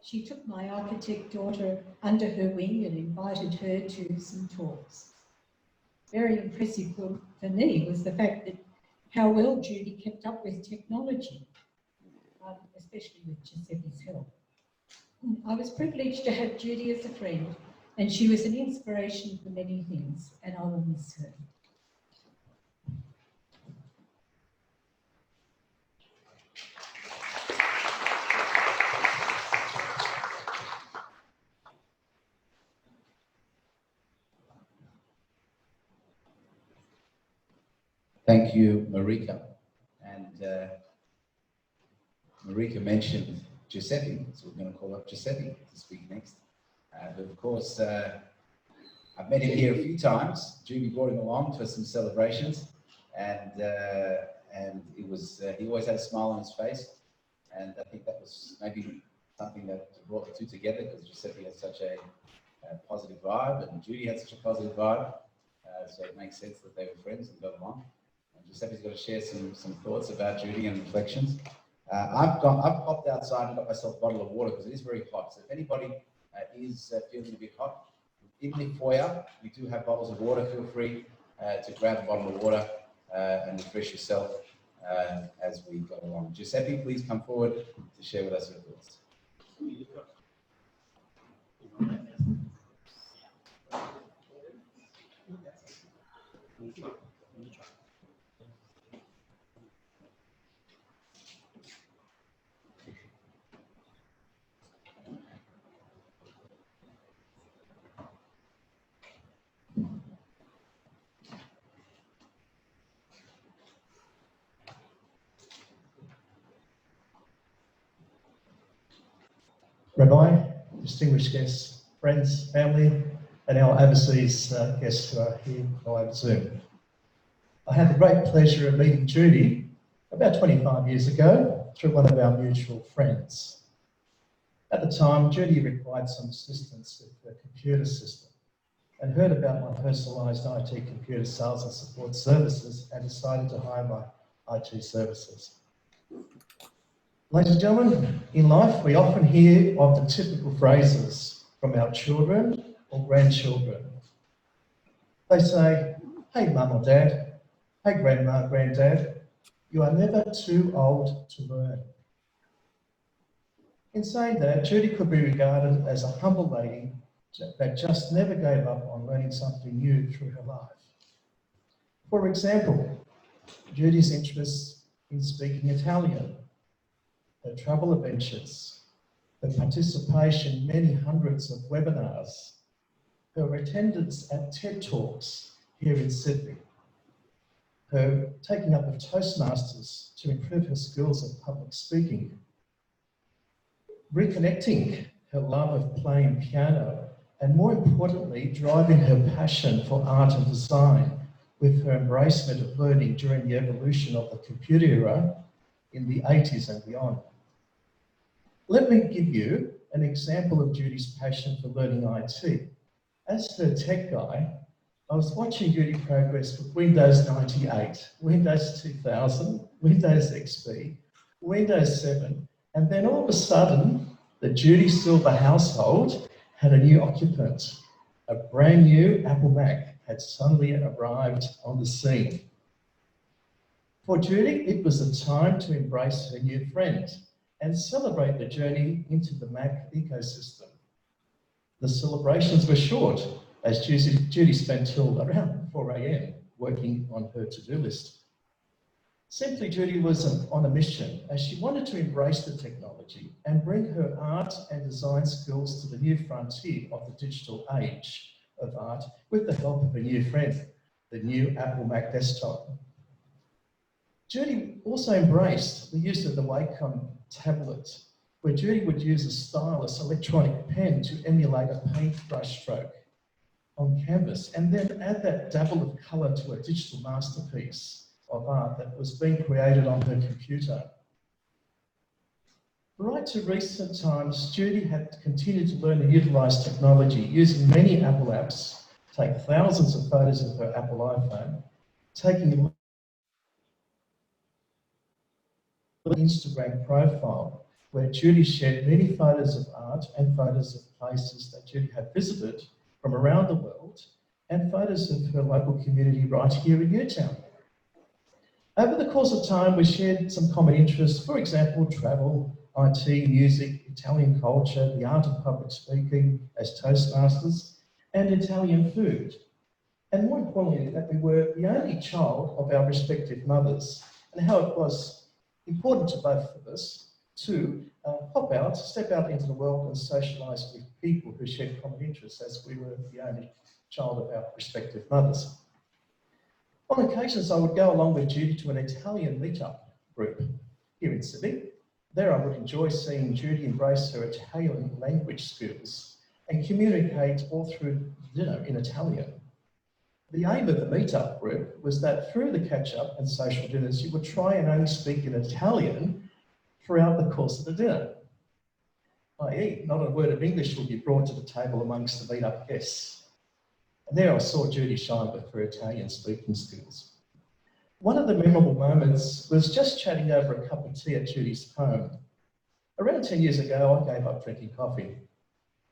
She took my architect daughter under her wing and invited her to some talks. Very impressive for me was the fact that how well Judy kept up with technology, especially with Giuseppe's help. I was privileged to have Judy as a friend, and she was an inspiration for many things, and I will miss her. Thank you, Marika. And Marika mentioned Giuseppe, so we're going to call up Giuseppe to speak next. But of course, I've met him here a few times. Judy brought him along to some celebrations, and it was he always had a smile on his face, and I think that was maybe something that brought the two together, because Giuseppe has such a positive vibe, and Judy had such a positive vibe, so it makes sense that they were friends and got along. And Giuseppe's going to share some thoughts about Judy and reflections. I've popped outside and got myself a bottle of water because it is very hot. So if anybody is feeling a bit hot, in the foyer we do have bottles of water. Feel free to grab a bottle of water and refresh yourself as we go along. Giuseppe, please come forward to share with us your thoughts. Rabbi, distinguished guests, friends, family, and our overseas guests who are here via Zoom. I had the great pleasure of meeting Judy about 25 years ago through one of our mutual friends. At the time, Judy required some assistance with her computer system and heard about my personalised IT computer sales and support services and decided to hire my IT services. Ladies and gentlemen, in life we often hear of the typical phrases from our children or grandchildren. They say, hey mum or dad, hey grandma, granddad, you are never too old to learn. In saying that, Judy could be regarded as a humble lady that just never gave up on learning something new through her life. For example, Judy's interest in speaking Italian, her travel adventures, her participation in many hundreds of webinars, her attendance at TED Talks here in Sydney, her taking up of Toastmasters to improve her skills of public speaking, reconnecting her love of playing piano, and more importantly, driving her passion for art and design with her embracement of learning during the evolution of the computer era in the 80s and beyond. Let me give you an example of Judy's passion for learning IT. As her tech guy, I was watching Judy progress with Windows 98, Windows 2000, Windows XP, Windows 7, and then all of a sudden, the Judy Silver household had a new occupant. A brand new Apple Mac had suddenly arrived on the scene. For Judy, it was a time to embrace her new friend and celebrate the journey into the Mac ecosystem. The celebrations were short, as Judy spent till around 4 a.m. working on her to-do list. Simply, Judy was on a mission as she wanted to embrace the technology and bring her art and design skills to the new frontier of the digital age of art with the help of a new friend, the new Apple Mac desktop. Judy also embraced the use of the Wacom tablet, where Judy would use a stylus electronic pen to emulate a paintbrush stroke on canvas and then add that dabble of colour to a digital masterpiece of art that was being created on her computer. Right to recent times, Judy had continued to learn and utilise technology using many Apple apps, take thousands of photos of her Apple iPhone, taking an Instagram profile where Judy shared many photos of art and photos of places that Judy had visited from around the world and photos of her local community right here in Newtown. Over the course of time, we shared some common interests, for example, travel, IT, music, Italian culture, the art of public speaking as Toastmasters, and Italian food. And more importantly, that we were the only child of our respective mothers, and how it was important to both of us to step out into the world and socialise with people who shared common interests, as we were the only child of our respective mothers. On occasions, I would go along with Judy to an Italian meetup group here in Sydney. There I would enjoy seeing Judy embrace her Italian language skills and communicate all through dinner in Italian. The aim of the meetup group was that through the catch-up and social dinners, you would try and only speak in Italian throughout the course of the dinner, i.e. not a word of English would be brought to the table amongst the meetup guests. And there I saw Judy shine with her Italian speaking skills. One of the memorable moments was just chatting over a cup of tea at Judy's home. Around 10 years ago, I gave up drinking coffee.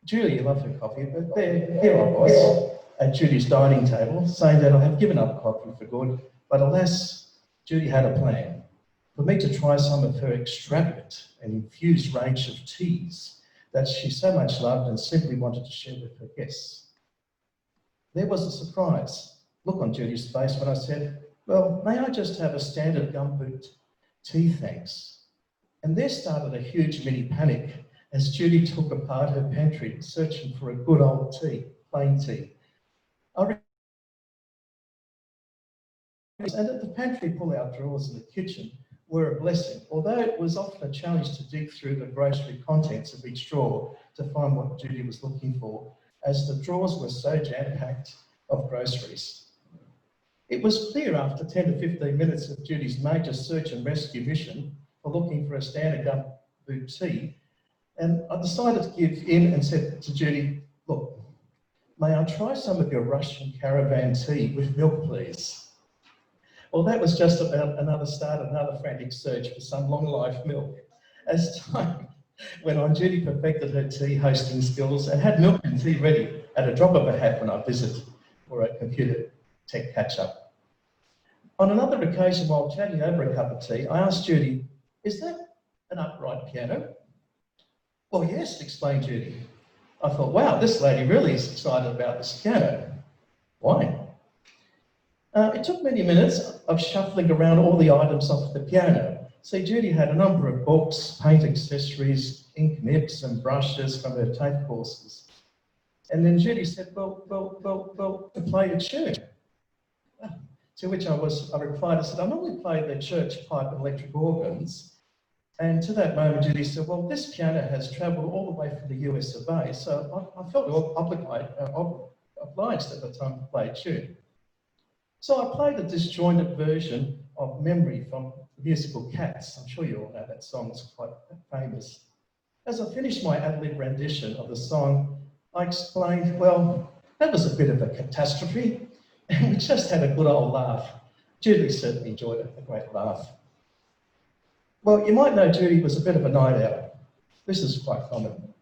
Julie loved her coffee, but here I was at Judy's dining table saying that I had given up coffee for good, but alas, Judy had a plan for me to try some of her extravagant and infused range of teas that she so much loved and simply wanted to share with her guests. There was a surprise look on Judy's face when I said, "Well, may I just have a standard gumboot tea, thanks?" And there started a huge mini panic as Judy took apart her pantry searching for a good old tea, plain tea. And at the pantry pull-out drawers in the kitchen were a blessing, although it was often a challenge to dig through the grocery contents of each drawer to find what Judy was looking for, as the drawers were so jam-packed of groceries. It was clear after 10 to 15 minutes of Judy's major search and rescue mission for looking for a standard gumboot tea, and I decided to give in and said to Judy, "Look, may I try some of your Russian caravan tea with milk, please?" Well, that was just about another frantic search for some long-life milk. As time went on, Judy perfected her tea hosting skills and had milk and tea ready at a drop of a hat when I visited for a computer tech catch-up. On another occasion, while chatting over a cup of tea, I asked Judy, "Is that an upright piano?" "Well, yes," explained Judy. I thought, wow, this lady really is excited about this piano. Why? It took many minutes of shuffling around all the items off the piano See, Judy had a number of books, paint accessories, ink nibs and brushes from her tape courses. And then Judy said, well, play a tune. To which I replied, I said, I normally play the church pipe and electric organs. And to that moment, Judy said, well, this piano has travelled all the way from the US of A, so I felt obliged at the time to play a tune. So I played a disjointed version of Memory from the musical Cats. I'm sure you all know that song, it's quite famous. As I finished my ad-lib rendition of the song, I explained, well, that was a bit of a catastrophe, and we just had a good old laugh. Judy certainly enjoyed it, a great laugh. Well, you might know Judy was a bit of a night owl. This is quite common.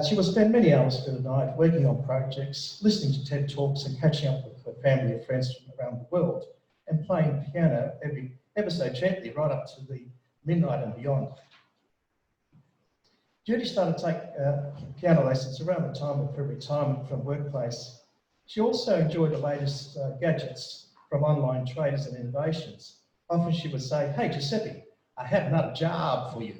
She would spend many hours of the night working on projects, listening to TED Talks and catching up with her family and friends from around the world, and playing piano ever so gently right up to the midnight and beyond. Judy started to take piano lessons around the time of her retirement from workplace. She also enjoyed the latest gadgets from online traders and innovations. Often she would say, hey Giuseppe, I have another job for you.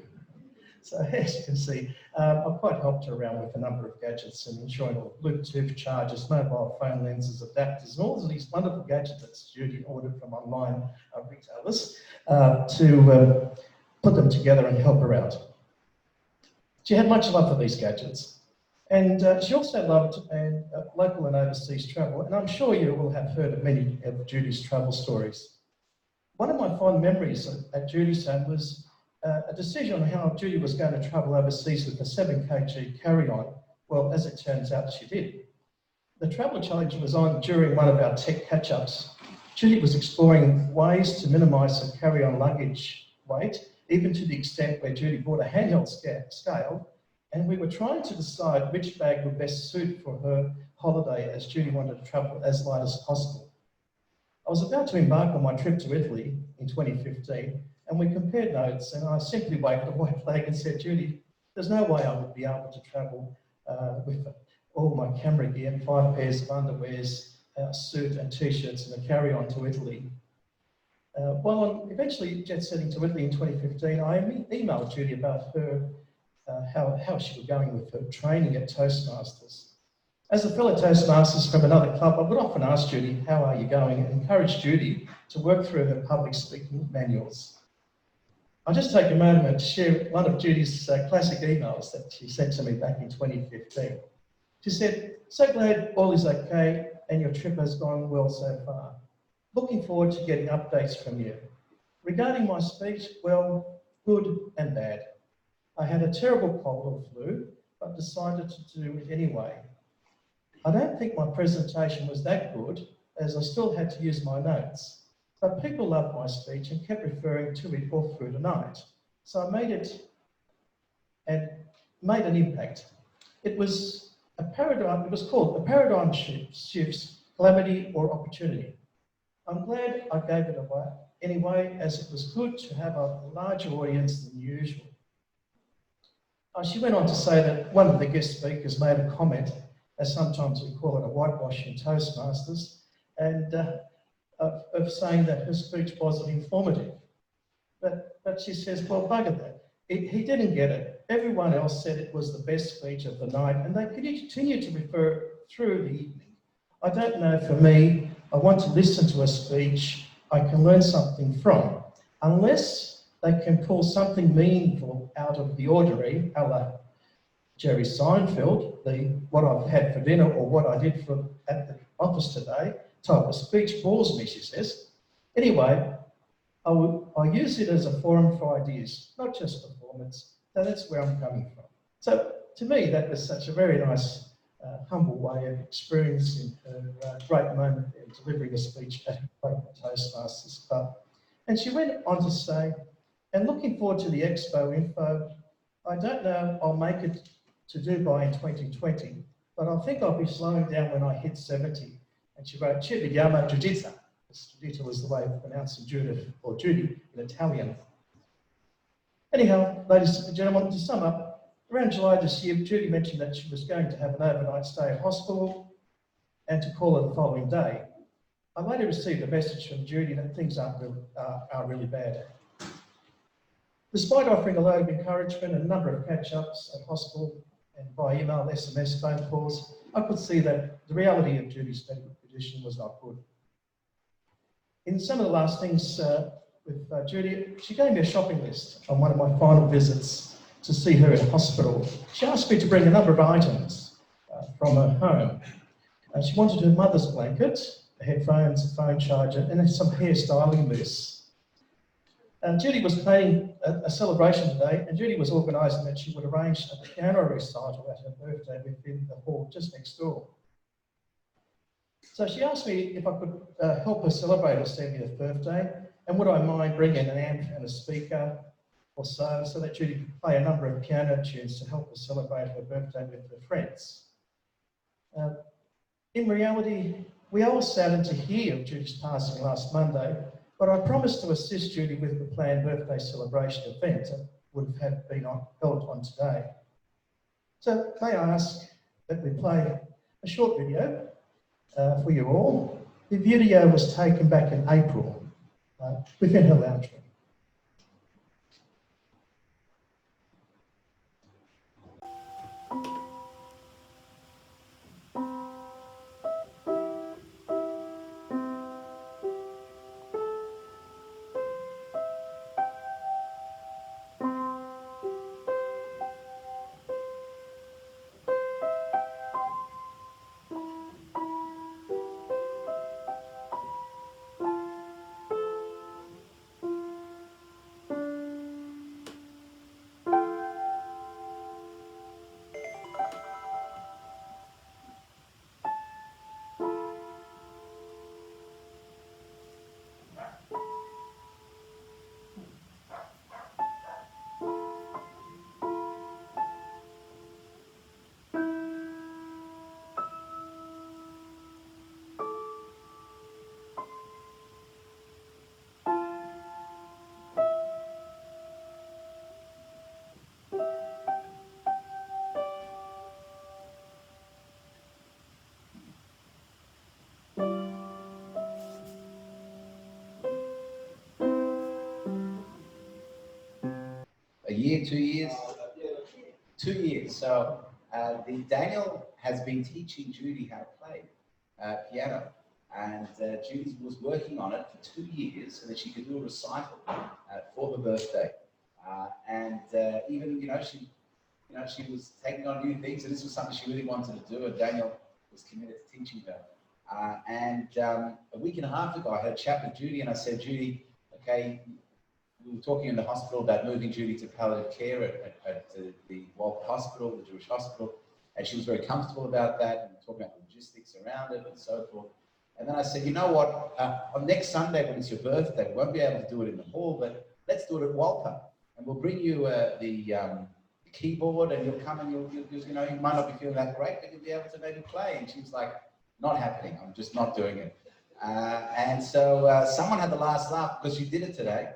So as you can see, I've quite helped her around with a number of gadgets and ensuring all Bluetooth chargers, mobile phone lenses, adapters, and all of these wonderful gadgets that Judy ordered from online retailers to put them together and help her out. She had much love for these gadgets. And she also loved local and overseas travel. And I'm sure you will have heard of many of Judy's travel stories. One of my fond memories at Judy's home was a decision on how Judy was going to travel overseas with a 7 kg carry-on. Well, as it turns out, she did. The travel challenge was on during one of our tech catch-ups. Judy was exploring ways to minimise her carry-on luggage weight, even to the extent where Judy bought a handheld scale, and we were trying to decide which bag would best suit for her holiday, as Judy wanted to travel as light as possible. I was about to embark on my trip to Italy in 2015, and we compared notes, and I simply waved a white flag and said, Judy, there's no way I would be able to travel with all my camera gear, 5 pairs of underwears, a suit and t-shirts and a carry-on to Italy. While I'm eventually jet setting to Italy in 2015, I emailed Judy about her, how she was going with her training at Toastmasters. As a fellow Toastmasters from another club, I would often ask Judy, how are you going, and encourage Judy to work through her public speaking manuals. I'll just take a moment to share one of Judy's classic emails that she sent to me back in 2015. She said, so glad all is okay and your trip has gone well so far. Looking forward to getting updates from you. Regarding my speech, well, good and bad. I had a terrible cold or flu, but decided to do it anyway. I don't think my presentation was that good, as I still had to use my notes, but people loved my speech and kept referring to it all through the night. So I made it and made an impact. It was called a paradigm shifts, calamity or opportunity. I'm glad I gave it away anyway, as it was good to have a larger audience than usual. She went on to say that one of the guest speakers made a comment, as sometimes we call it a whitewash in Toastmasters, and of saying that her speech wasn't informative. But she says, well, bugger that. He didn't get it. Everyone else said it was the best speech of the night, and they continue to refer through the evening. I don't know, for me, I want to listen to a speech I can learn something from, unless they can pull something meaningful out of the ordinary, a la Jerry Seinfeld, what I've had for dinner or what I did at the office today type of speech bores me, she says. Anyway, I use it as a forum for ideas, not just performance. So that's where I'm coming from. So to me, that was such a very nice, humble way of experiencing her great moment in delivering a speech at a Toastmasters Club. And she went on to say, and looking forward to the expo info, I don't know I'll make it to Dubai in 2020, but I think I'll be slowing down when I hit 70. And she wrote, Ci vediamo Giuditta. Giuditta was the way of pronouncing Judith or Judy in Italian. Anyhow, ladies and gentlemen, to sum up, around July this year, Judy mentioned that she was going to have an overnight stay at hospital and to call her the following day. I later received a message from Judy that things are really bad. Despite offering a lot of encouragement and a number of catch-ups at hospital and by email, SMS, phone calls, I could see that the reality of Judy's medical condition was not good. In some of the last things with Judy, she gave me a shopping list on one of my final visits to see her in hospital. She asked me to bring a number of items from her home. She wanted her mother's blanket, headphones, a phone charger, and some hair styling mousse. Judy was planning a celebration today, and Judy was organising that she would arrange a piano recital at her birthday within the hall just next door. So she asked me if I could help her celebrate her 70th birthday, and would I mind bringing an amp and a speaker or so that Judy could play a number of piano tunes to help her celebrate her birthday with her friends. In reality, we all saddened to hear of Judy's passing last Monday, but I promised to assist Judy with the planned birthday celebration event that would have been held on today. So may I ask that we play a short video for you all. The video was taken back in April within her lounge room. A year, 2 years? 2 years. So Daniel has been teaching Judy how to play piano, and Judy was working on it for 2 years so that she could do a recital for her birthday. And even she was taking on new things, and this was something she really wanted to do, and Daniel was committed to teaching her. And a week and a half ago, I had a chat with Judy, and I said, Judy, okay, we were talking in the hospital about moving Judy to palliative care at the Walker Hospital, the Jewish hospital, and she was very comfortable about that, and talking about the logistics around it and so forth. And then I said, you know what, on next Sunday when it's your birthday, we won't be able to do it in the hall, but let's do it at Walker, and we'll bring you the keyboard, and you'll come and you might not be feeling that great, but you'll be able to maybe play. And she was like, not happening, I'm just not doing it. And so someone had the last laugh because she did it today.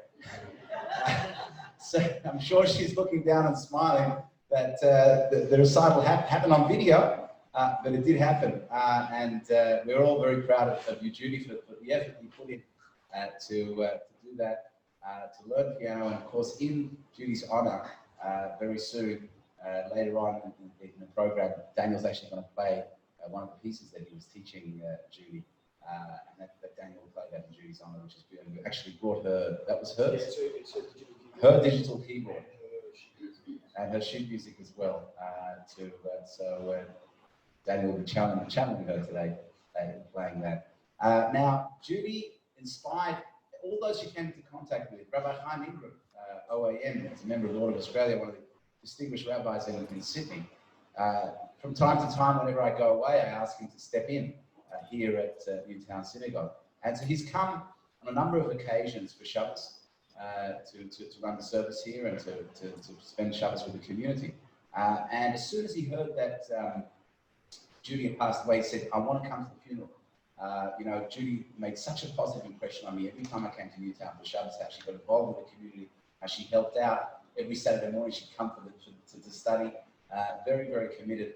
So I'm sure she's looking down and smiling that the recital happened on video, but it did happen. And we're all very proud of you, Judy, for the effort you put in to do that, to learn piano. And of course, in Judy's honour, very soon, later on in the program, Daniel's actually going to play one of the pieces that he was teaching Judy. And that Daniel played that in Judy's honour, which is beautiful. We actually brought her, that was hers, her digital keyboard, and her sheet music as well. So Daniel will be channeling her today, playing that. Now, Judy inspired all those she came into contact with. Rabbi Chaim Ingram, OAM, as a member of the Order of Australia, one of the distinguished rabbis in Sydney. From time to time, whenever I go away, I ask him to step in here at Newtown Synagogue. And so he's come on a number of occasions for Shabbos to run the service here and to spend Shabbos with the community. And as soon as he heard that Judy had passed away, he said, I want to come to the funeral. Judy made such a positive impression on me every time I came to Newtown for Shabbos, how she got involved with the community, how she helped out. Every Saturday morning she'd come to study, very, very committed.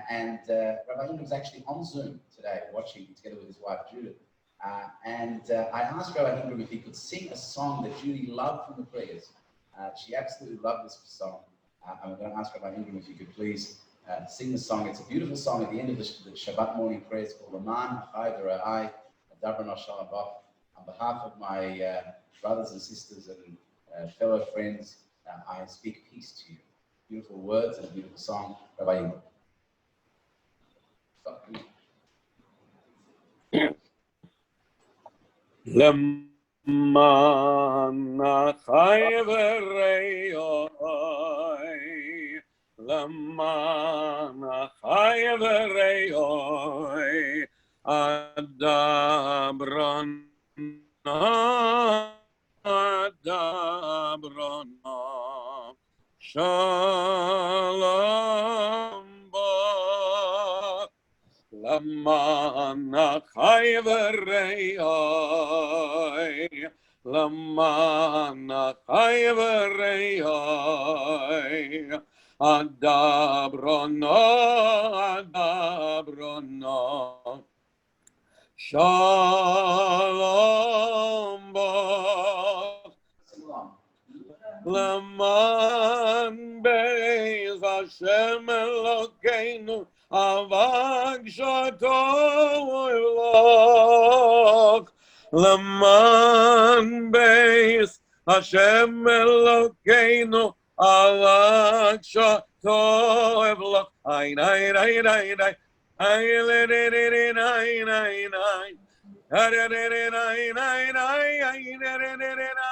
And Rabbi Ingram's actually on Zoom today, watching together with his wife, Judith. I asked Rabbi Ingram if he could sing a song that Judy loved from the prayers, She absolutely loved this song. I'm going to ask Rabbi Ingram if you could please sing the song. It's a beautiful song at the end of the Shabbat morning prayers called Laman Achai V'Ra'ai Adabra Nashal Abach. On behalf of my brothers and sisters and fellow friends, I speak peace to you. Beautiful words and a beautiful song. Rabbi Ingram. Lemman achai v'reyoi, Lemman achai v'reyoi, Adabrona, Shalom ba. Lemman achai v'reyoi, Lemman achai v'reyoi, Adabrono, Adabrono, Shalom ba. Lemman beis Hashem Elokeinu Avag Shato Elok. Lemman beis Hashem Elokeinu Avag Shato Elok. Ein, ein, ein, ein, ein. Ein, ein, ein, ein, ein, ein, ein. Ein, ein, ein, ein, ein, ein, ein, ein, ein.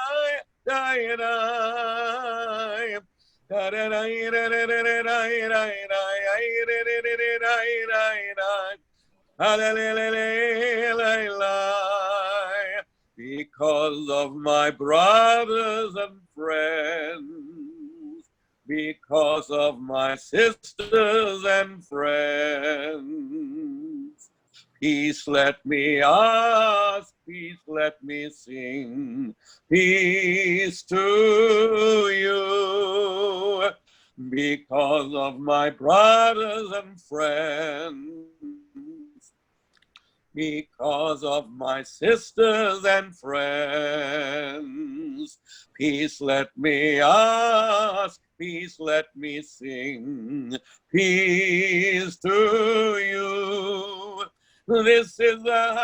Because of my brothers and friends, because of my sisters and friends, peace let me ask, peace let me sing, peace to you. Because of my brothers and friends, because of my sisters and friends, peace let me ask, peace let me sing, peace to you. This is the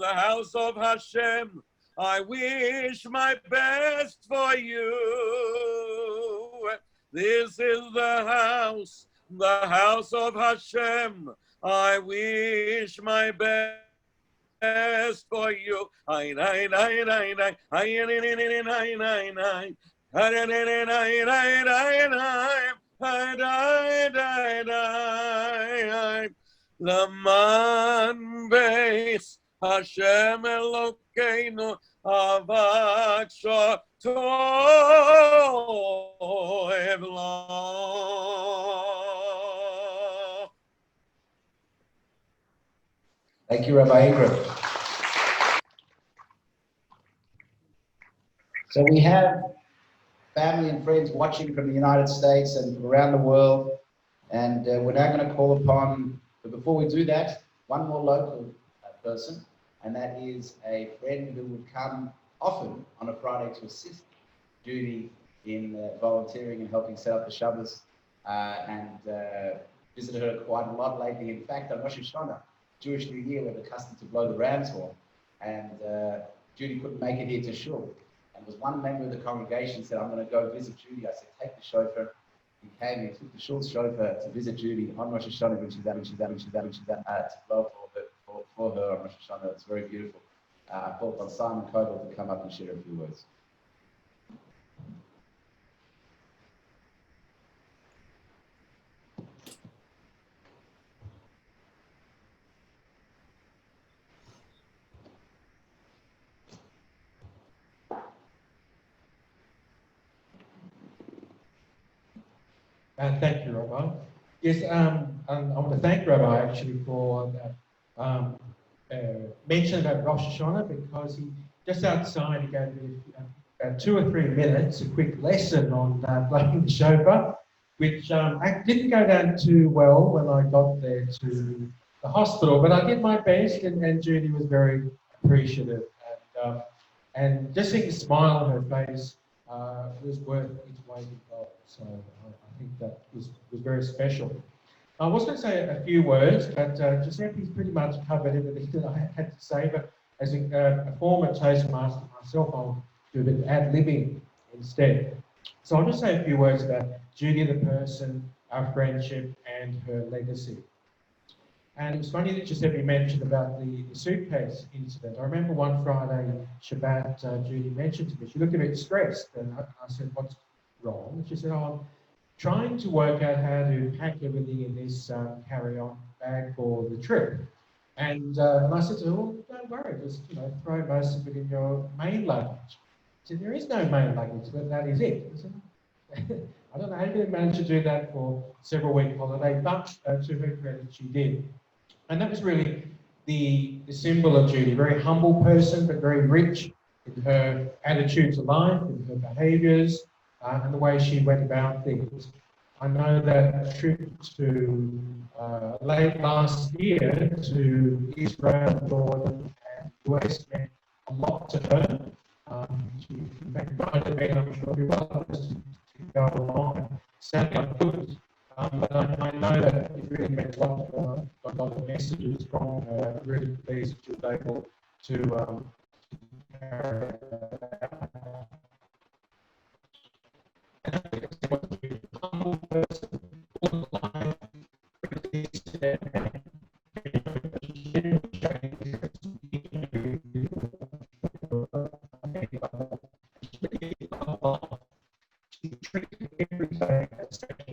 house of Hashem. I wish my best for you. This is the house of Hashem. I wish my best for you. Ein, ein, ein, ein, ein, ein, ein, ein, ein, ein, ein. Lemman beis Hashem Elokeinu Avak Shato Elok. Thank you, Rabbi Ingram. So we have family and friends watching from the United States and around the world, and we're now going to call upon, but before we do that, one more local person, and that is a friend who would come often on a Friday to assist Judy in volunteering and helping set up the Shabbos, and visited her quite a lot lately. In fact, on Rosh Hashanah, Jewish New Year, we have a custom to blow the ram's horn, and Judy couldn't make it here to shul. And there was one member of the congregation said, "I'm going to go visit Judy." I said, "Take the chauffeur." He came, he took the shul chauffeur to visit Judy on Rosh Hashanah when she's out, to blow for her on Rosh Hashanah. It's very beautiful. I called on Simon Koval to come up and share a few words. Thank you, Rabbi. Yes, I want to thank Rabbi actually for mention about Rosh Hashanah, because he just outside he gave me about 2 or 3 minutes, a quick lesson on blowing the shofar, which didn't go down too well when I got there to the hospital, but I did my best, and Judy was very appreciative, and just seeing the smile on her face was worth its weight in gold. So I think that was very special. I was going to say a few words, but Giuseppe's pretty much covered everything that I had to say. But as a former Toastmaster myself, I'll do a bit of ad-libbing instead. So I'll just say a few words about Judy the person, our friendship, and her legacy. And it was funny that Giuseppe mentioned about the suitcase incident. I remember one Friday, Shabbat, Judy mentioned to me, she looked a bit stressed, and I said, "What's wrong?" And she said, "Oh, I'm trying to work out how to pack everything in this carry-on bag for the trip." And I said to her, "Well, don't worry, just throw most of it in your main luggage." She said, "There is no main luggage, but that is it." I said, I don't know how you managed to do that for several week holiday, but to her credit, she did. And that was really the symbol of Judy, very humble person, but very rich in her attitude to life, in her behaviours, and the way she went about things. I know that trip to late last year to Israel, Jordan, and US meant a lot to her. She invited me, I'm sure you will, to go along and stand up good. But I know that it really meant a lot for her. Got a lot of messages from her. Really pleased that she was able to carry out. And I think it's a humble person, full of life, she treated everything as special.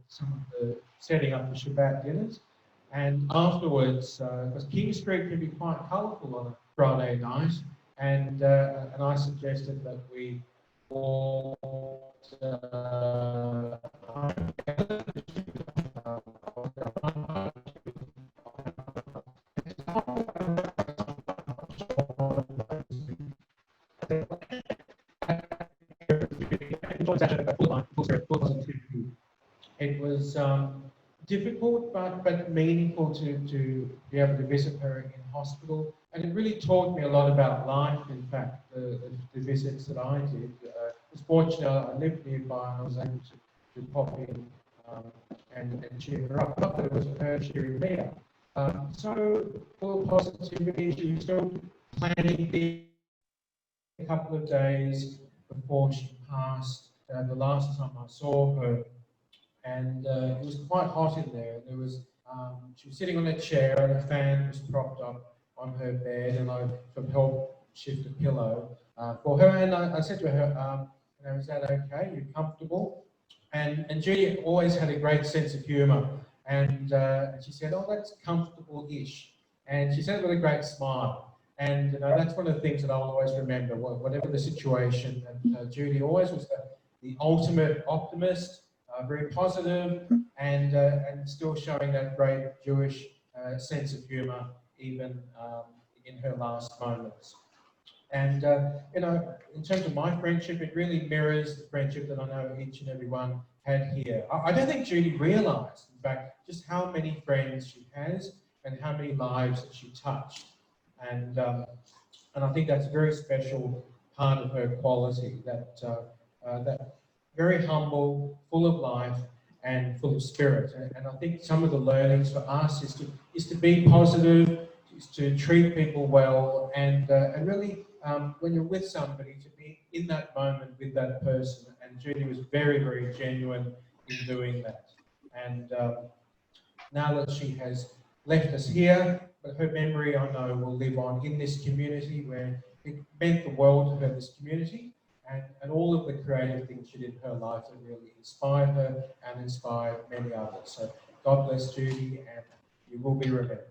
Some of the setting up the Shabbat dinners, and afterwards, because King Street can be quite colourful on a Friday night, and I suggested that we all it was difficult but meaningful to be able to visit her in hospital, and it really taught me a lot about life. In fact, the visits that I did, I was fortunate I lived nearby and I was able to pop in and cheer her up. Not that it was her cheering me up. So full of positivity, she was still planning a couple of days before she passed. The last time I saw her, and it was quite hot in there. There was she was sitting on a chair, and a fan was propped up on her bed, and I sort of helped shift a pillow for her. And I said to her, "Is that okay? You're comfortable?" And Judy always had a great sense of humour, and she said, "Oh, that's comfortable-ish," and she said it with a great smile. And that's one of the things that I'll always remember, whatever the situation. And Judy always was the ultimate optimist, very positive, and still showing that great Jewish sense of humour, even in her last moments. And in terms of my friendship, it really mirrors the friendship that I know each and every one had here. I don't think Judy realised, in fact, just how many friends she has and how many lives that she touched. And I think that's a very special part of her quality, that very humble, full of life, and full of spirit. And I think some of the learnings for us is to be positive, is to treat people well, and really, when you're with somebody, to be in that moment with that person. And Judy was very, very genuine in doing that. And now that she has left us here, but her memory, I know, will live on in this community, where it meant the world to her, this community, and all of the creative things she did in her life that really inspired her and inspired many others. So God bless Judy, and you will be remembered.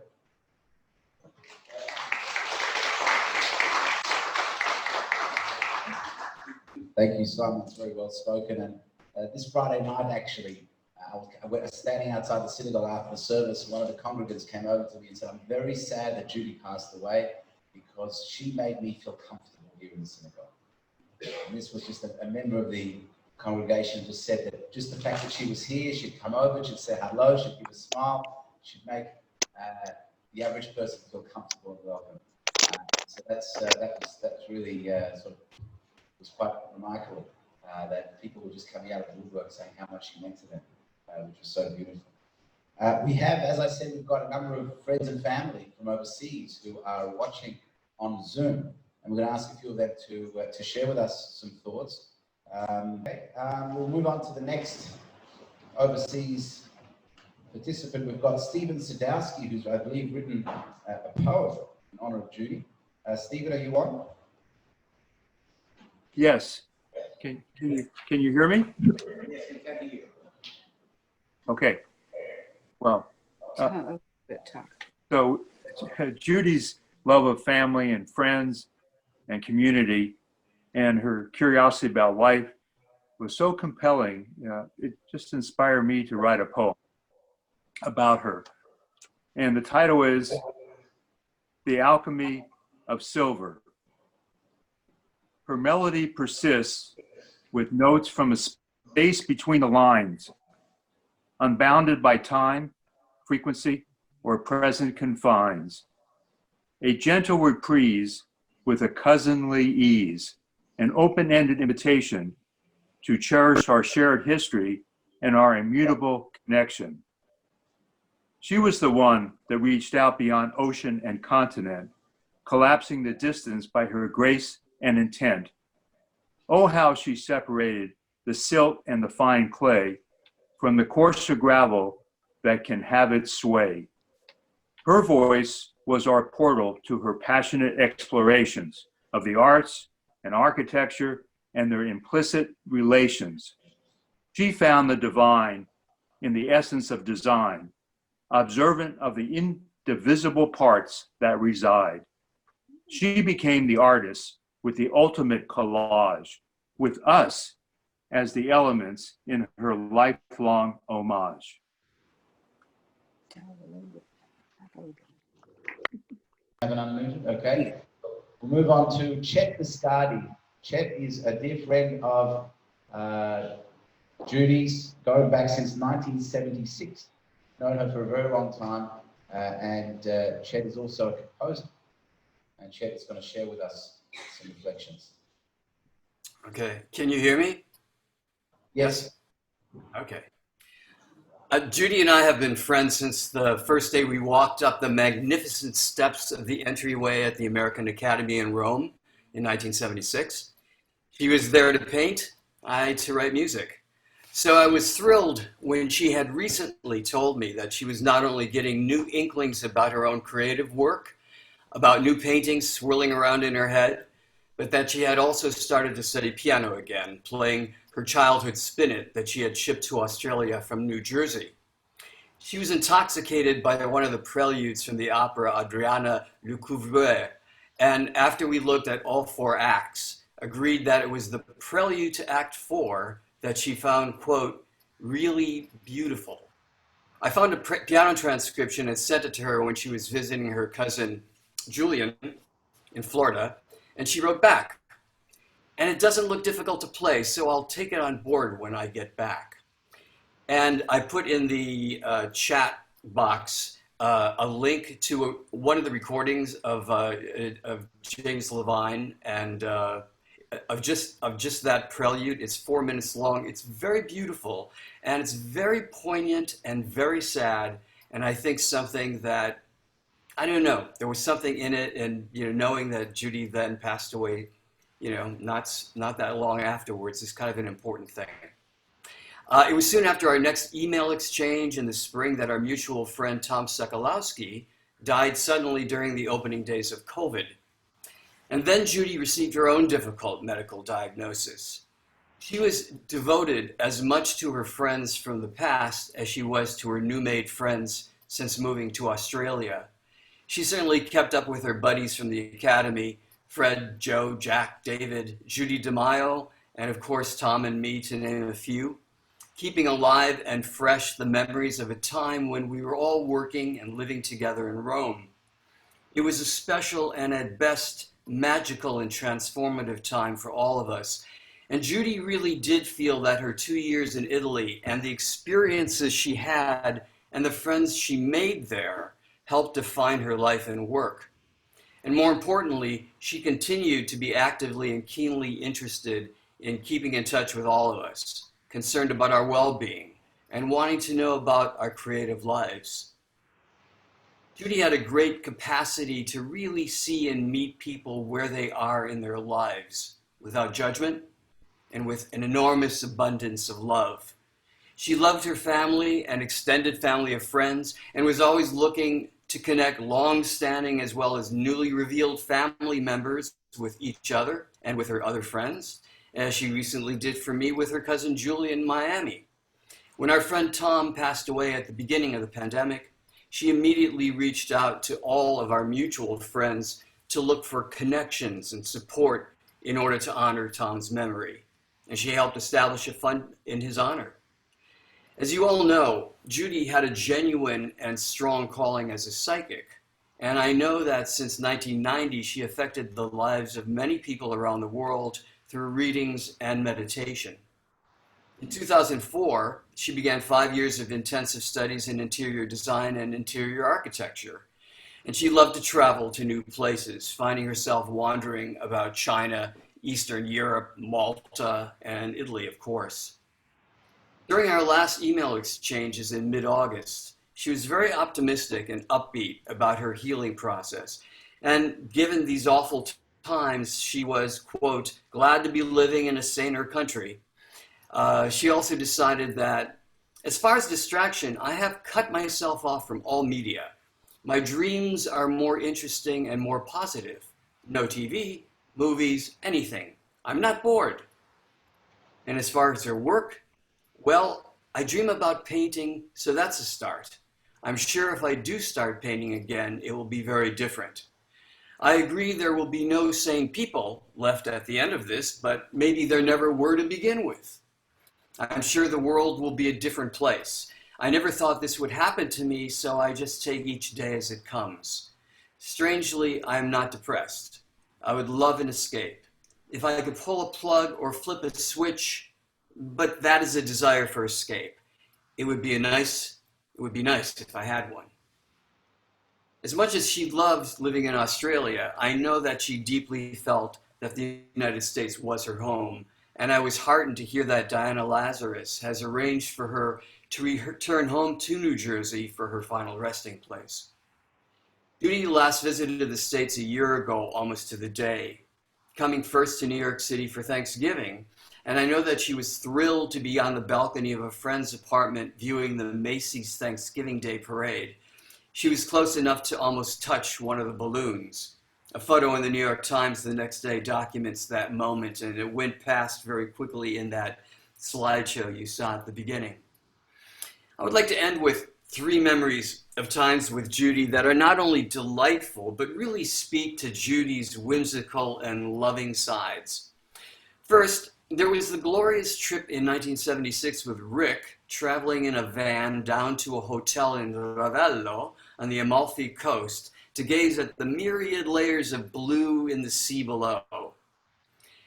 Thank you, Simon. It's very well spoken. And this Friday night, actually, I was standing outside the synagogue after the service. One of the congregants came over to me and said, "I'm very sad that Judy passed away because she made me feel comfortable here in the synagogue." And this was just a member of the congregation just said that just the fact that she was here, she'd come over, she'd say hello, she'd give a smile, she'd make the average person feel comfortable and welcome. So that's really sort of was quite remarkable that people were just coming out of the woodwork saying how much she meant to them, which was so beautiful. We have, as I said, we've got a number of friends and family from overseas who are watching on Zoom, and we're going to ask a few of them to share with us some thoughts. We'll move on to the next overseas participant. We've got Stephen Sadowski, who's, I believe, written a poem in honor of Judy. Stephen, are you on? Yes. Can you hear me? Yes, we can hear you. Okay. Well, so Judy's love of family and friends and community and her curiosity about life was so compelling. It just inspired me to write a poem about her. And the title is The Alchemy of Silver. Her melody persists with notes from a space between the lines, unbounded by time, frequency, or present confines. A gentle reprise with a cousinly ease, an open-ended invitation to cherish our shared history and our immutable connection. She was the one that reached out beyond ocean and continent, collapsing the distance by her grace and intent. Oh, how she separated the silt and the fine clay from the coarser gravel that can have its sway. Her voice was our portal to her passionate explorations of the arts and architecture and their implicit relations. She found the divine in the essence of design, observant of the indivisible parts that reside. She became the artist with the ultimate collage, with us as the elements in her lifelong homage. Have an unmuted? Okay. We'll move on to Chet Biscardi. Chet is a dear friend of Judy's, going back since 1976. Known her for a very long time, and Chet is also a composer. And Chet is going to share with us some reflections. Okay, can you hear me? Yes. Okay. Judy and I have been friends since the first day we walked up the magnificent steps of the entryway at the American Academy in Rome in 1976. She was there to paint, I to write music. So I was thrilled when she had recently told me that she was not only getting new inklings about her own creative work, about new paintings swirling around in her head, but that she had also started to study piano again, playing her childhood spinet that she had shipped to Australia from New Jersey. She was intoxicated by one of the preludes from the opera Adriana Lecouvreur, and after we looked at all four acts, agreed that it was the prelude to Act 4 that she found, quote, really beautiful. I found a piano transcription and sent it to her when she was visiting her cousin Julian in Florida, and she wrote back. And it doesn't look difficult to play, so I'll take it on board when I get back. And I put in the chat box a link to one of the recordings of James Levine and of just that prelude. It's 4 minutes long. It's very beautiful, and it's very poignant and very sad. And I think something that, I don't know, there was something in it, and knowing that Judy then passed away, not that long afterwards is kind of an important thing. It was soon after our next email exchange in the spring that our mutual friend Tom Sokolowski died suddenly during the opening days of COVID. And then Judy received her own difficult medical diagnosis. She was devoted as much to her friends from the past as she was to her new-made friends since moving to Australia. She certainly kept up with her buddies from the academy, Fred, Joe, Jack, David, Judy DeMaio, and of course Tom and me, to name a few, keeping alive and fresh the memories of a time when we were all working and living together in Rome. It was a special and at best magical and transformative time for all of us. And Judy really did feel that her 2 years in Italy and the experiences she had and the friends she made there helped define her life and work. And more importantly, she continued to be actively and keenly interested in keeping in touch with all of us, concerned about our well-being, and wanting to know about our creative lives. Judy had a great capacity to really see and meet people where they are in their lives, without judgment and with an enormous abundance of love. She loved her family and extended family of friends and was always looking to connect long-standing as well as newly revealed family members with each other and with her other friends, as she recently did for me with her cousin Julie in Miami. When our friend Tom passed away at the beginning of the pandemic, she immediately reached out to all of our mutual friends to look for connections and support in order to honor Tom's memory. And she helped establish a fund in his honor. As you all know, Judy had a genuine and strong calling as a psychic. And I know that since 1990, she affected the lives of many people around the world through readings and meditation. In 2004, she began 5 years of intensive studies in interior design and interior architecture. And she loved to travel to new places, finding herself wandering about China, Eastern Europe, Malta, and Italy, of course. During our last email exchanges in mid-August, she was very optimistic and upbeat about her healing process. And given these awful times, she was, quote, glad to be living in a saner country. She also decided that, as far as distraction, I have cut myself off from all media. My dreams are more interesting and more positive. No TV, movies, anything. I'm not bored. And as far as her work, well, I dream about painting, so that's a start. I'm sure if I do start painting again, it will be very different. I agree there will be no sane people left at the end of this, but maybe there never were to begin with. I'm sure the world will be a different place. I never thought this would happen to me, so I just take each day as it comes. Strangely, I am not depressed. I would love an escape. If I could pull a plug or flip a switch, but that is a desire for escape. It would be nice if I had one. As much as she loved living in Australia, I know that she deeply felt that the United States was her home, and I was heartened to hear that Diana Lazarus has arranged for her to return home to New Jersey for her final resting place. Judy last visited the States a year ago, almost to the day, coming first to New York City for Thanksgiving, and I know that she was thrilled to be on the balcony of a friend's apartment viewing the Macy's Thanksgiving Day Parade. She was close enough to almost touch one of the balloons. A photo in the New York Times the next day documents that moment, and it went past very quickly in that slideshow you saw at the beginning. I would like to end with 3 memories of times with Judy that are not only delightful, but really speak to Judy's whimsical and loving sides. First, there was the glorious trip in 1976 with Rick, traveling in a van down to a hotel in Ravello on the Amalfi Coast to gaze at the myriad layers of blue in the sea below.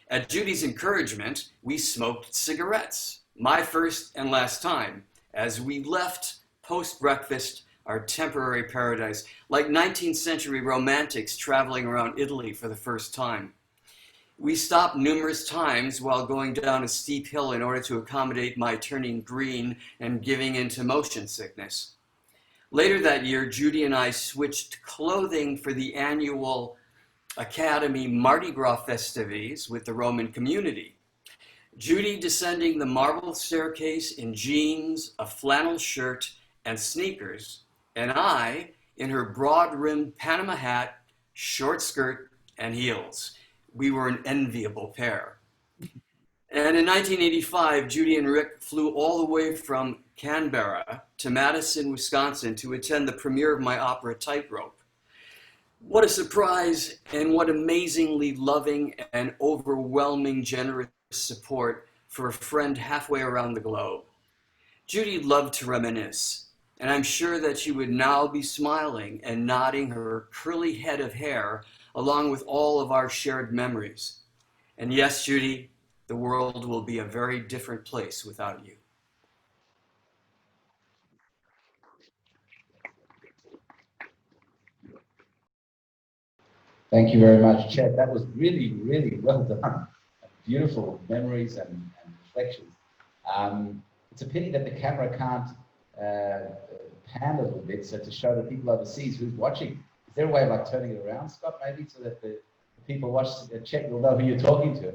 At Judy's encouragement, we smoked cigarettes, my first and last time, as we left post-breakfast our temporary paradise, like 19th century romantics traveling around Italy for the first time. We stopped numerous times while going down a steep hill in order to accommodate my turning green and giving into motion sickness. Later that year, Judy and I switched clothing for the annual Academy Mardi Gras festivities with the Roman community. Judy descending the marble staircase in jeans, a flannel shirt, and sneakers, and I in her broad-rimmed Panama hat, short skirt, and heels. We were an enviable pair. And in 1985, Judy and Rick flew all the way from Canberra to Madison, Wisconsin to attend the premiere of my opera Tightrope. What a surprise, and what amazingly loving and overwhelming generous support for a friend halfway around the globe. Judy loved to reminisce, and I'm sure that she would now be smiling and nodding her curly head of hair along with all of our shared memories. And yes, Judy, the world will be a very different place without you. Thank you very much, Chet. That was really, really well done. Beautiful memories and reflections. It's a pity that the camera can't pan a little bit, so to show the people overseas who's watching. Is there a way of like turning it around, Scott, maybe, so that the people watch Chet will know who you're talking to?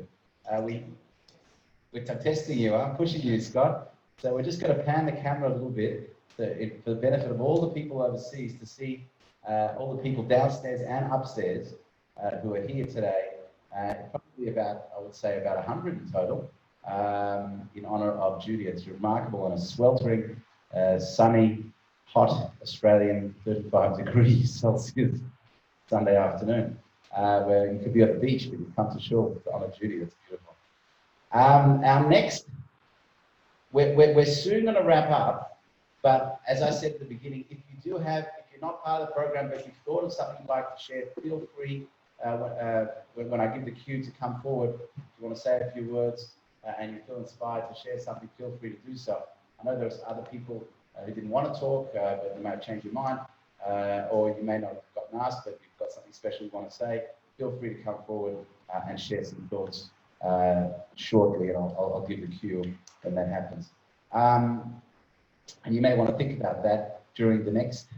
We're testing you, I'm pushing you, Scott. So we're just going to pan the camera a little bit for the benefit of all the people overseas to see all the people downstairs and upstairs who are here today. Probably about, I would say, about 100 in total in honor of Judy. It's remarkable on a sweltering, sunny, hot Australian 35 degrees Celsius Sunday afternoon, where you could be at the beach, but you come to shore to honor Judy. That's beautiful. Our next, we're soon going to wrap up, but as I said at the beginning, if you're not part of the program, but you've thought of something you'd like to share, feel free when I give the cue to come forward. If you want to say a few words and you feel inspired to share something, feel free to do so. I know there's other people who didn't want to talk, but you may have changed your mind, or you may not have gotten asked, but you've got something special you want to say. Feel free to come forward and share some thoughts shortly, and I'll give the cue when that happens. And you may want to think about that during the next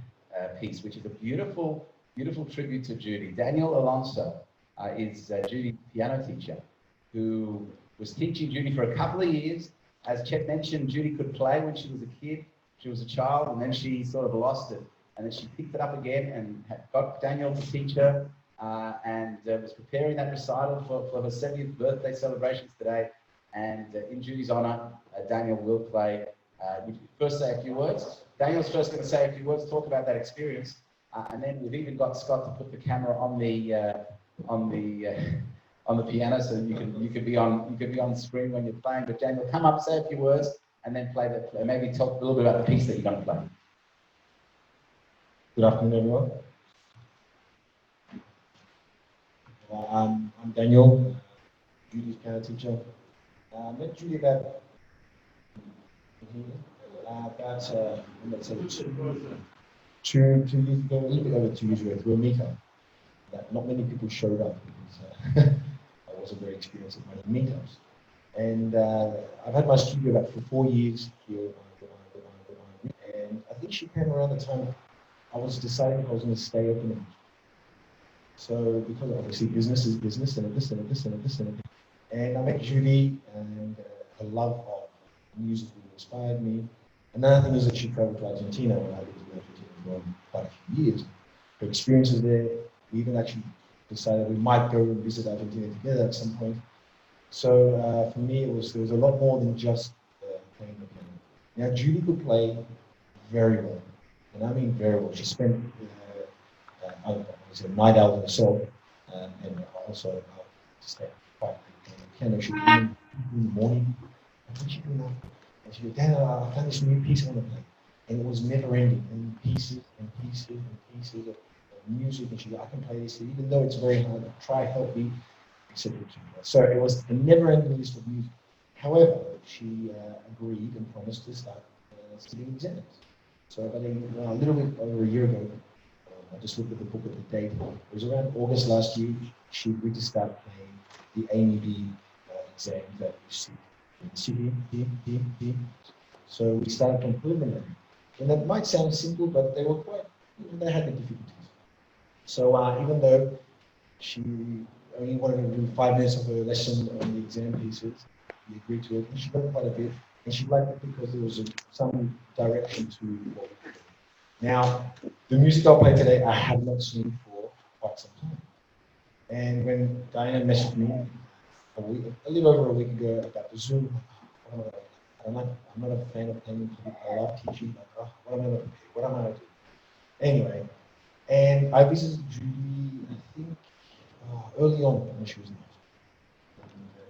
piece, which is a beautiful, beautiful tribute to Judy. Daniel Alonso is Judy's piano teacher, who was teaching Judy for a couple of years. As Chet mentioned, Judy could play when she was a kid. She was a child, and then she sort of lost it. And then she picked it up again and got Daniel to teach her, and was preparing that recital for her 70th birthday celebrations today. And in Judy's honor, Daniel will play. Would you first say a few words? Daniel's first going to say a few words, talk about that experience, and then we've even got Scott to put the camera on the piano, so you could be on screen when you're playing. But Daniel, come up, say a few words, and then maybe talk a little bit about the piece that you're going to play. Good afternoon, everyone. I'm Daniel, Judy's piano teacher. I met Judy about 2 years ago, a little bit over 2 years ago, through a meetup. That not many people showed up because I wasn't very experienced at running meetups. And I've had my studio about for 4 years here. And I think she came around the time I was deciding if I was going to stay open. So because obviously business is business, and this and this and this and this. And I met Judy, and her love of music really inspired me. Another thing is that she traveled to Argentina when I lived in Argentina for quite a few years. Her experiences there, we even actually decided we might go and visit Argentina together at some point. So for me, there was a lot more than just playing the piano. Now Judy could play very well, and I mean very well. She spent a night out herself, and also stay quite piano. She'd be in the morning, and when she'd be up, and she'd go, Dad, I found this new piece I want to play. And it was never ending, and pieces and pieces and pieces of music, and she'd go, I can play this, even though it's very hard, try, help me, etc. So it was a never-ending list of music. However, she agreed and promised to start studying exams. So about a little bit over a year ago, I just looked at the book at the date. It was around August last year. She agreed to start playing the AMB exams that you see here. So we started from preliminary. And that might sound simple, but they were they had the difficulties. So even though she only wanted to do 5 minutes of her lesson on the exam pieces, we agreed to it, and she learned quite a bit. And she liked it because there was some direction to what we did. Now, the music I'll play today, I have not seen for quite some time. And when Diana messaged me a little over a week ago about the Zoom, I'm not a fan of playing music. I love teaching, but what am I going to do? What am I going to do? Anyway, and I visited Judy, I think, early on when she was in hospital.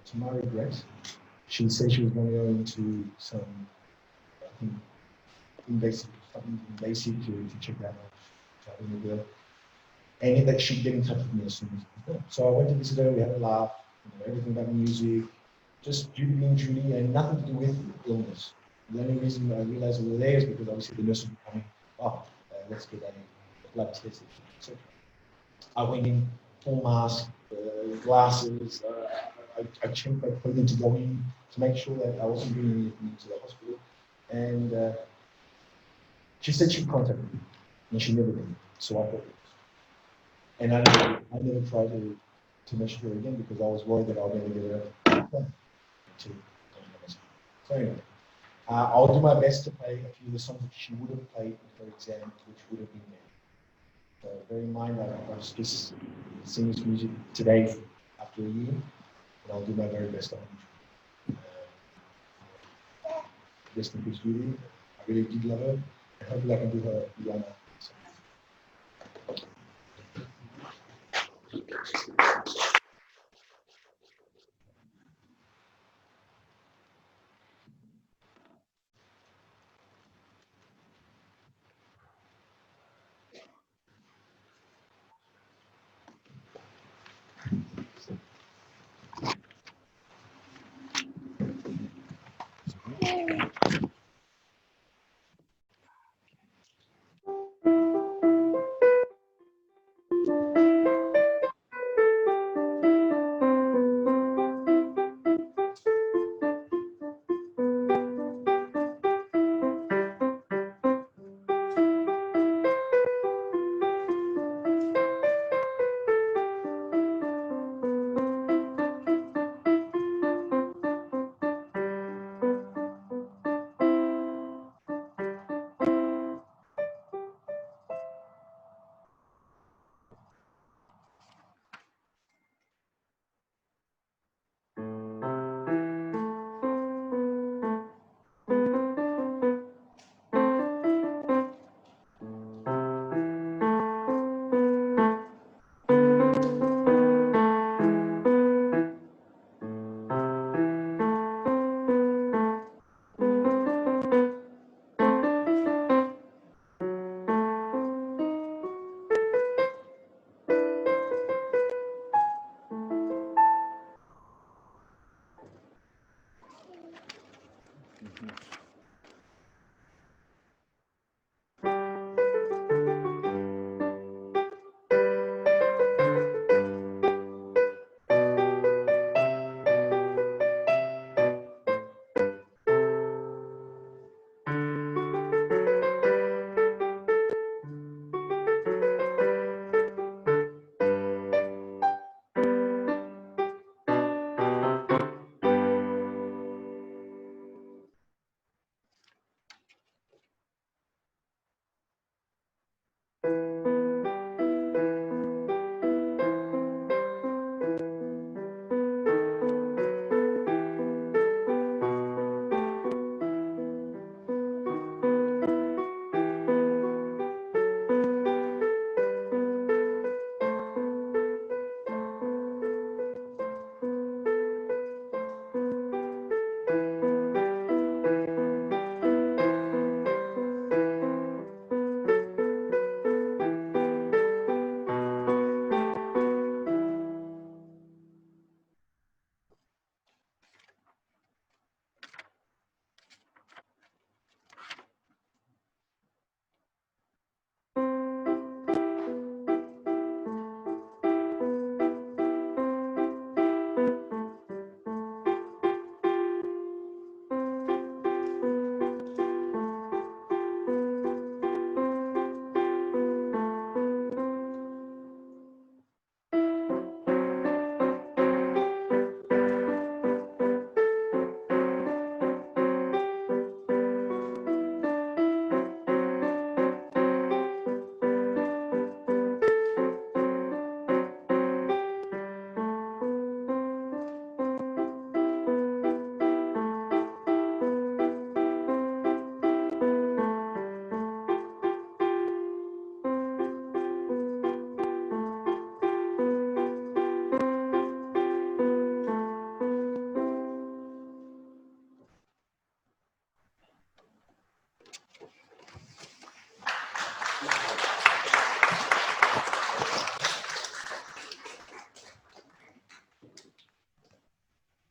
to my regret, she said she was going to go into some, I think, something invasive to check that out with the girl, and that she'd get in touch with me as soon as possible. So I went to visit her, we had a laugh, everything about music, just Judy being Judy, and nothing to do with illness. The only reason I realized we were there is because obviously the nurse was coming, let's get a blood test, etc. I went in, full mask, glasses, I changed my clothing to go in to make sure that I wasn't bringing anything into the hospital. And she said she'd contact me, and she never did. So I thought, and I never tried to message her again because I was worried that I was going to get her. So anyway, I'll do my best to play a few of the songs that she would have played in her exam, which would have been there. So bear in mind that I was just singing this music today after a year, and I'll do my very best on it. Rest in peace, Judy. I really did love her, and hopefully I can do her Rihanna.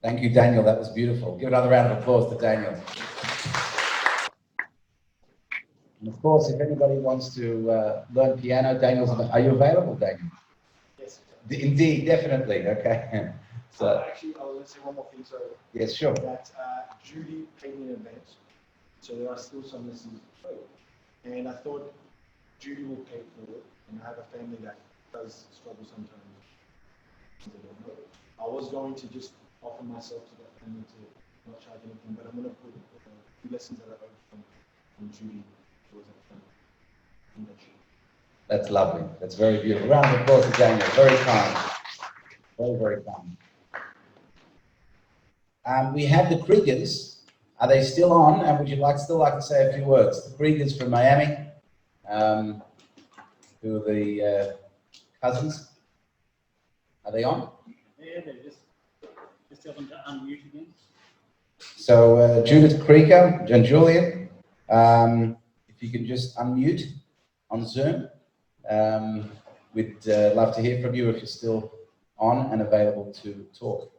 Thank you, Daniel. That was beautiful. Give another round of applause to Daniel. And of course, if anybody wants to learn piano, are you available, Daniel? Yes. Indeed, definitely. Okay. So, Actually, I will say one more thing. So, yes, sure. that Judy paid me in advance, so there are still some lessons to go. And I thought Judy will pay for it, and I have a family that does struggle sometimes. They don't know. I was going to just offer myself to that family to not charge anything, but I'm going to put the lessons that I owed from Judy towards that family. That's lovely. That's very beautiful. Round of applause to Daniel. Very kind. Very, very kind. We have the Kriegers. Are they still on? And would you still like to say a few words? The Kriegers from Miami, who are the cousins. Are they on? Yeah, they're just tell them to unmute again. So Judith Krieger and Julian, if you can just unmute on Zoom. We'd love to hear from you if you're still on and available to talk.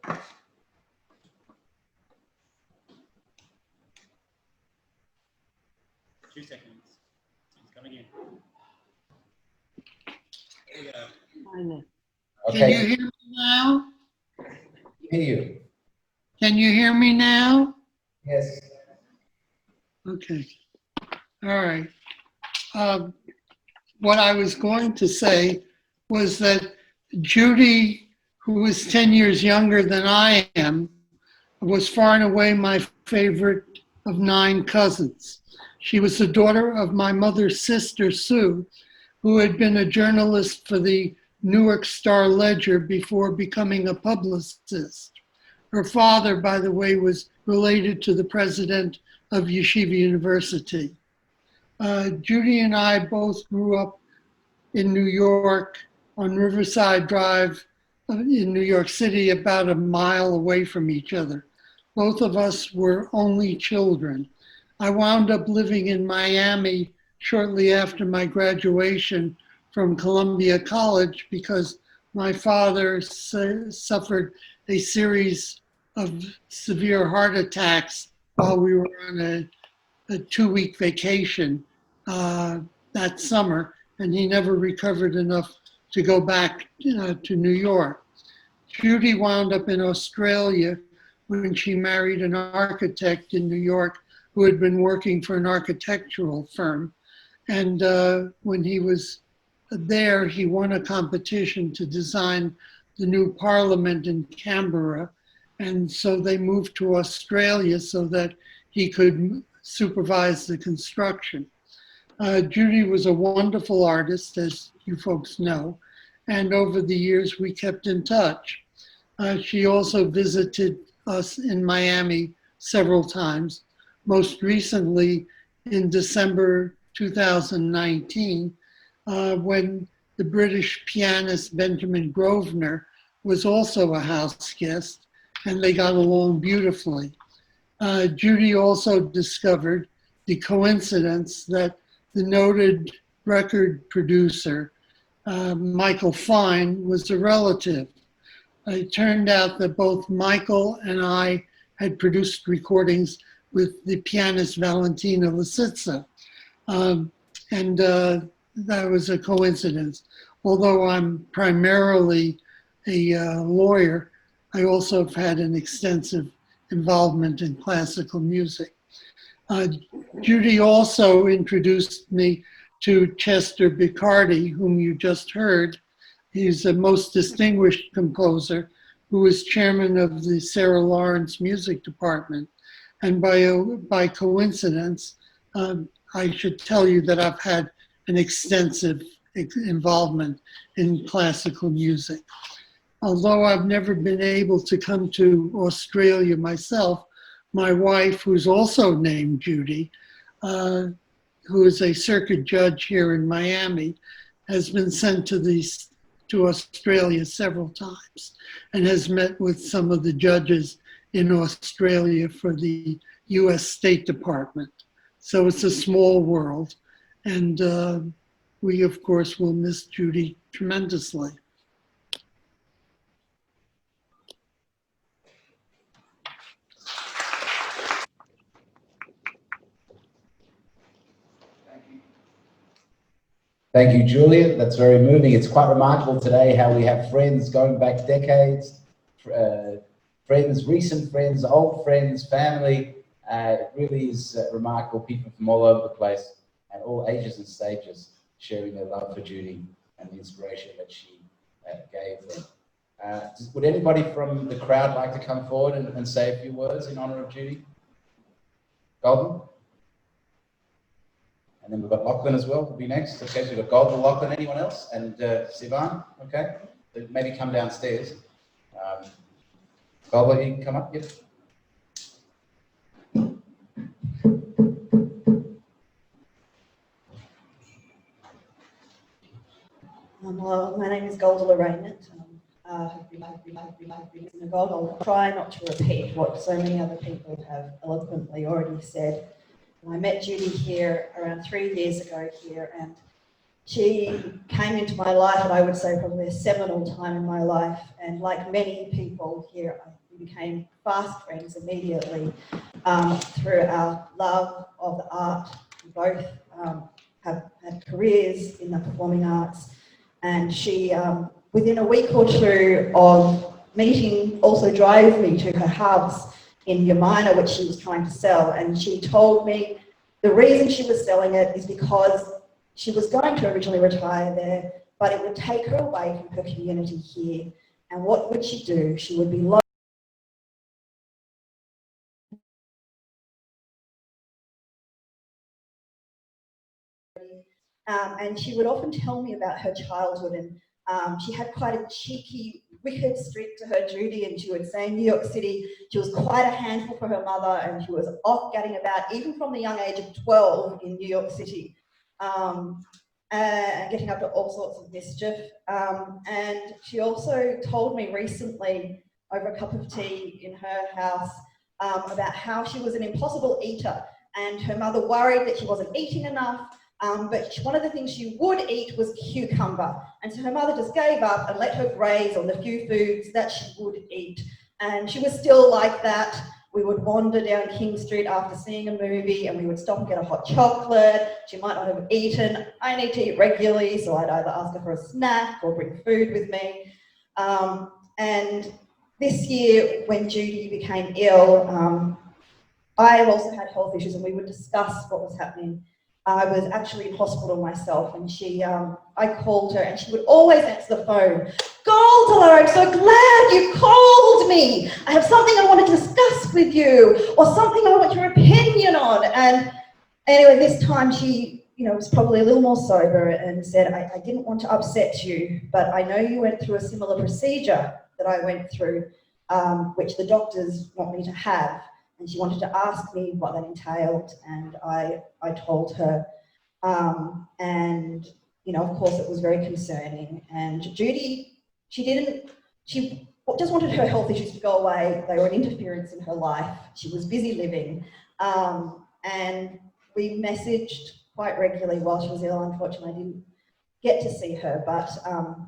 2 seconds. It's coming in. There we go. Okay. Can you hear me now? Hear you. Can you hear me now? Yes. Okay. All right. What I was going to say was that Judy, who is 10 years younger than I am, was far and away my favorite of 9 cousins. She was the daughter of my mother's sister, Sue, who had been a journalist for the Newark Star Ledger before becoming a publicist. Her father, by the way, was related to the president of Yeshiva University. Judy and I both grew up in New York on Riverside Drive in New York City, about a mile away from each other. Both of us were only children. I wound up living in Miami shortly after my graduation from Columbia College because my father suffered a series of severe heart attacks while we were on a 2-week vacation that summer, and he never recovered enough to go back to New York. Judy wound up in Australia when she married an architect in New York who had been working for an architectural firm. And when he was there, he won a competition to design the new parliament in Canberra. And so they moved to Australia so that he could supervise the construction. Judy was a wonderful artist, as you folks know, and over the years we kept in touch. She also visited us in Miami several times, most recently in December 2019, when the British pianist Benjamin Grosvenor was also a house guest, and they got along beautifully. Judy also discovered the coincidence that the noted record producer, Michael Fine, was a relative. It turned out that both Michael and I had produced recordings with the pianist Valentina Lisitsa. And that was a coincidence. Although I'm primarily a lawyer, I also have had an extensive involvement in classical music. Judy also introduced me to Chester Bicardi, whom you just heard. He's a most distinguished composer who was chairman of the Sarah Lawrence Music Department. And by coincidence, I should tell you that I've had an extensive involvement in classical music. Although I've never been able to come to Australia myself, my wife, who's also named Judy, who is a circuit judge here in Miami, has been sent to Australia several times and has met with some of the judges in Australia for the US State Department. So it's a small world, and we of course will miss Judy tremendously. Thank you, Julia. That's very moving. It's quite remarkable today how we have friends going back decades, friends, recent friends, old friends, family. It really is remarkable. People from all over the place and all ages and stages sharing their love for Judy and the inspiration that she gave them. Would anybody from the crowd like to come forward and say a few words in honor of Judy? Golden? And then we've got Lachlan as well, will be next. Okay, so we've got Golden, Lachlan, anyone else? And Sivan, okay? So maybe come downstairs. Golden, you can come up, yep. Hello, my name is Golda Lorraine. I'll try not to repeat what so many other people have eloquently already said. I met Judy here around 3 years ago here, and she came into my life at, I would say, probably a seminal time in my life. And like many people here, we became fast friends immediately through our love of the art. We both have had careers in the performing arts. And she, within a week or two of meeting, also drove me to her house in Yamina, which she was trying to sell. And she told me the reason she was selling it is because she was going to originally retire there, but it would take her away from her community here. And what would she do? She would be low. And she would often tell me about her childhood, and she had quite a cheeky, wicked streak to her, Judy, and she would say in New York City she was quite a handful for her mother, and she was off gadding about even from the young age of 12 in New York City, and getting up to all sorts of mischief. And she also told me recently over a cup of tea in her house about how she was an impossible eater, and her mother worried that she wasn't eating enough. But one of the things she would eat was cucumber. And so her mother just gave up and let her graze on the few foods that she would eat. And she was still like that. We would wander down King Street after seeing a movie and we would stop and get a hot chocolate. She might not have eaten. I need to eat regularly, so I'd either ask her for a snack or bring food with me. And this year, when Judy became ill, I also had health issues and we would discuss what was happening. I was actually in hospital myself, and I called her and she would always answer the phone. Golda, I'm so glad you called me. I have something I want to discuss with you, or something I want your opinion on. And anyway, this time she, was probably a little more sober and said, I didn't want to upset you, but I know you went through a similar procedure that I went through, which the doctors want me to have. And she wanted to ask me what that entailed, and I told her, and of course it was very concerning. And Judy, she just wanted her health issues to go away. They were an interference in her life. She was busy living, and we messaged quite regularly while she was ill. Unfortunately, I didn't get to see her, but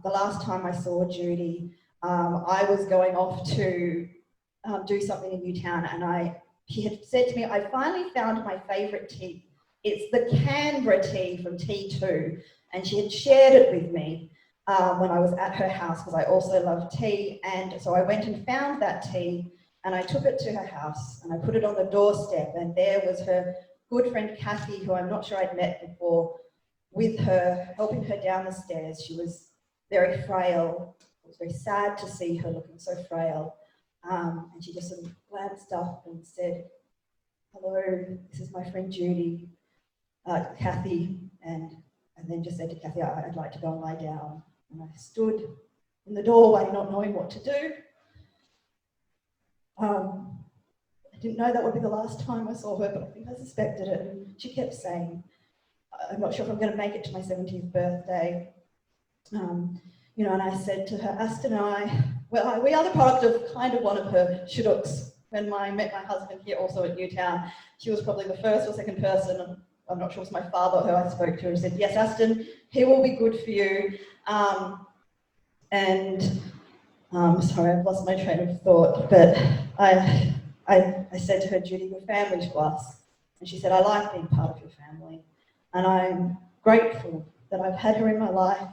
the last time I saw Judy, I was going off to do something in Newtown, and she had said to me, I finally found my favourite tea. It's the Canberra tea from T2, and she had shared it with me when I was at her house, because I also love tea. And so I went and found that tea, and I took it to her house, and I put it on the doorstep, and there was her good friend Kathy, who I'm not sure I'd met before, with her, helping her down the stairs. She was very frail. It was very sad to see her looking so frail. And she just sort of glanced up and said, hello, this is my friend Judy, Kathy, and then just said to Kathy, I'd like to go and lie down. And I stood in the doorway not knowing what to do. I didn't know that would be the last time I saw her, but I think I suspected it. And she kept saying, I'm not sure if I'm going to make it to my 70th birthday. And I said to her, Aston and I, well, we are the product of kind of one of her shidduks. When I met my husband here also at Newtown, she was probably the first or second person, I'm not sure it was my father who I spoke to, and said, yes, Aston, he will be good for you. Sorry, I've lost my train of thought, but I said to her, Judy, you're family to us. And she said, I like being part of your family. And I'm grateful that I've had her in my life,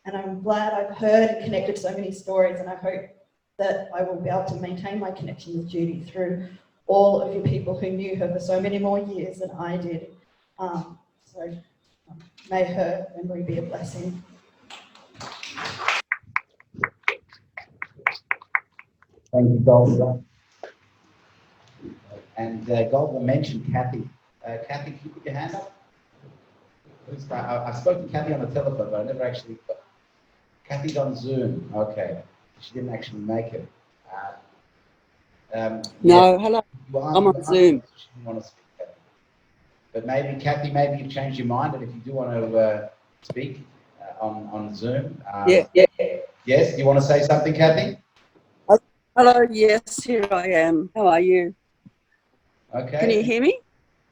and I'm glad I've heard and connected so many stories, and I hope that I will be able to maintain my connection with Judy through all of you people who knew her for so many more years than I did. May her memory be a blessing. Thank you, Golda. And Golda mentioned Kathy. Kathy, can you put your hand up? I spoke to Kathy on the telephone, but I never actually. Kathy's on Zoom. Okay, she didn't actually make it. No, yeah. hello. I'm on Zoom. She didn't want to speak, Kathy. But maybe, Kathy, maybe you've changed your mind, and if you do want to speak on Zoom. Yeah. Yes, do you want to say something, Kathy? Hello, yes, here I am. How are you? Okay. Can you hear me?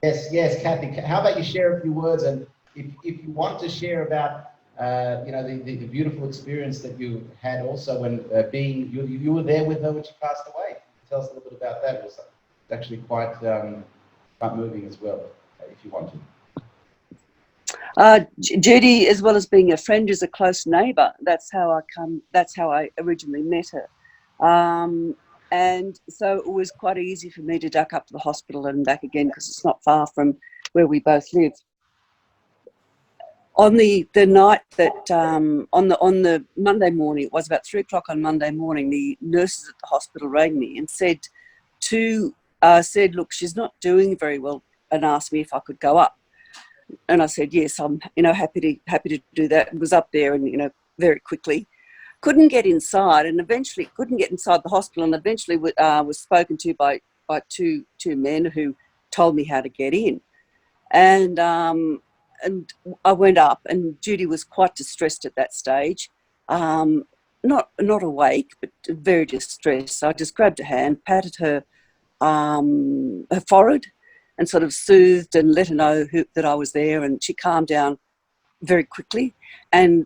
Yes, Kathy. How about you share a few words, and if you want to share about the beautiful experience that you had also when you were there with her when she passed away. Tell us a little bit about that. It was actually quite moving as well, if you want to. Judy, as well as being a friend, is a close neighbour. That's how I originally met her. And so it was quite easy for me to duck up to the hospital and back again because it's not far from where we both live. On the night that on the Monday morning, it was about 3 o'clock on Monday morning, the nurses at the hospital rang me and said, look, she's not doing very well, and asked me if I could go up. And I said, yes, I'm happy to do that. It was up there and very quickly. Couldn't get inside, and eventually couldn't get inside the hospital, and eventually was spoken to by two men who told me how to get in. And I went up, and Judy was quite distressed at that stage, not awake, but very distressed. So I just grabbed her hand, patted her forehead, and sort of soothed and let her know that I was there, and she calmed down very quickly. And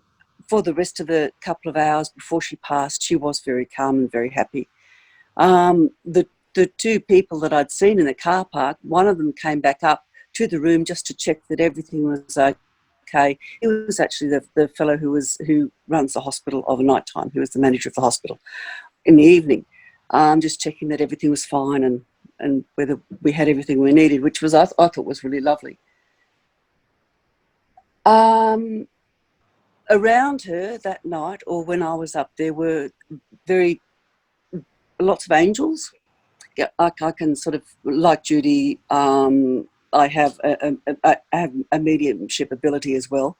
for the rest of the couple of hours before she passed, she was very calm and very happy. The two people that I'd seen in the car park, one of them came back up to the room just to check that everything was okay. It was actually the fellow who runs the hospital of a night time, who was the manager of the hospital in the evening, just checking that everything was fine and whether we had everything we needed, which was I thought was really lovely. Around her that night, or when I was up there, were lots of angels. Yeah, I can sort of, like Judy, I have a mediumship ability as well.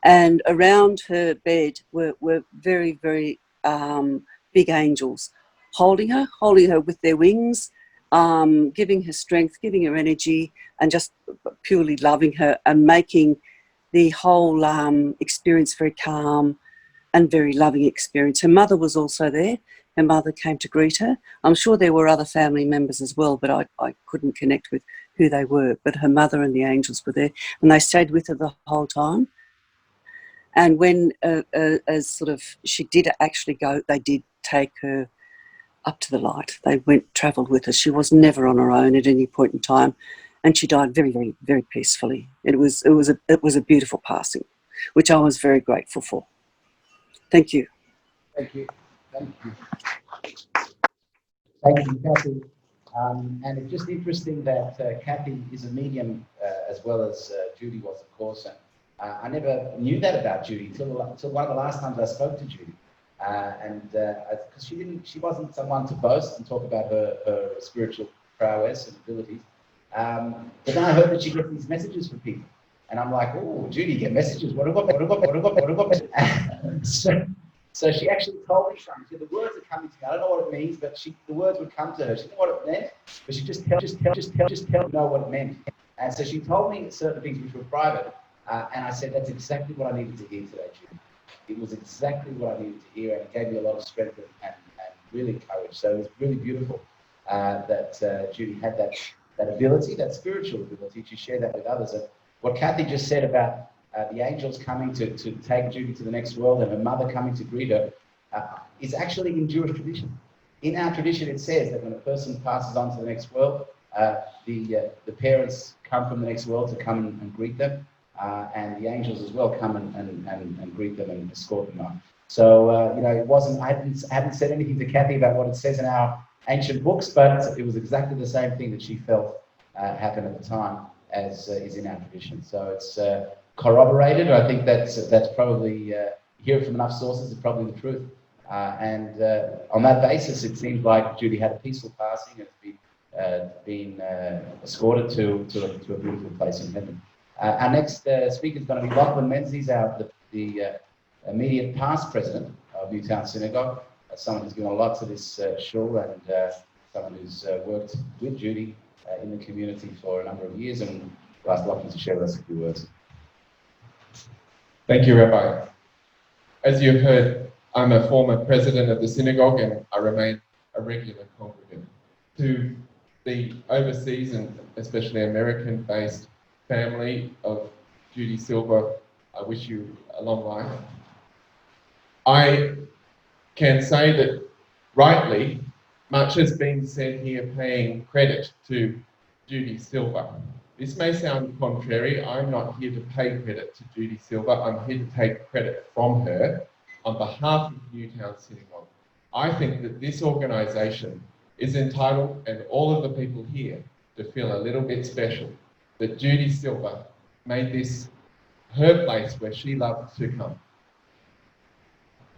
And around her bed were very, very big angels holding her with their wings, giving her strength, giving her energy, and just purely loving her and making the whole experience very calm and very loving experience. Her mother was also there. Her mother came to greet her. I'm sure there were other family members as well, but I couldn't connect with who they were. But her mother and the angels were there, and they stayed with her the whole time. And when, as sort of, she did actually go, they did take her up to the light. They travelled with her. She was never on her own at any point in time, and she died very, very, very peacefully. It was a beautiful passing, which I was very grateful for. Thank you. Thank you. Thank you. Thank you, Kathy. And it's just interesting that Kathy is a medium as well as Judy was, of course. And I never knew that about Judy till one of the last times I spoke to Judy. Because she wasn't someone to boast and talk about her spiritual prowess and abilities. But then I heard that she gets these messages from people. And I'm like, oh, Judy, you get messages. What have I So she actually told me something. She said, the words are coming to me. I don't know what it means, but the words would come to her. She didn't know what it meant, but she just tell me know what it meant. And so she told me certain things which were private. And I said, that's exactly what I needed to hear today, Judy. It was exactly what I needed to hear, and it gave me a lot of strength and really courage. So it was really beautiful that Judy had that ability, that spiritual ability to share that with others. And what Kathy just said about the angels coming to take Judy to the next world and her mother coming to greet her is actually in Jewish tradition. In our tradition, it says that when a person passes on to the next world, the parents come from the next world to come and greet them. and the angels as well come and greet them and escort them up. So, you know, it wasn't, I hadn't said anything to Kathy about what it says in our ancient books, but it was exactly the same thing that she felt happened at the time as is in our tradition. So it's corroborated. I think that's probably, hear it from enough sources, it's probably the truth. And on that basis, it seems like Judy had a peaceful passing and been escorted to a beautiful place in heaven. Our next speaker is going to be Lachlan Menzies, the immediate past president of Newtown Synagogue, someone who's given a lot to this shul and someone who's worked with Judy in the community for a number of years, and I'll ask Lachlan to share with us a few words. Thank you, Rabbi. As you heard, I'm a former president of the synagogue and I remain a regular congregant. To the overseas and especially American-based family of Judy Silver, I wish you a long life. I can say that rightly, much has been said here paying credit to Judy Silver. This may sound contrary. I'm not here to pay credit to Judy Silver. I'm here to take credit from her on behalf of Newtown Synagogue. I think that this organisation is entitled, and all of the people here, to feel a little bit special, that Judy Silver made this her place where she loved to come.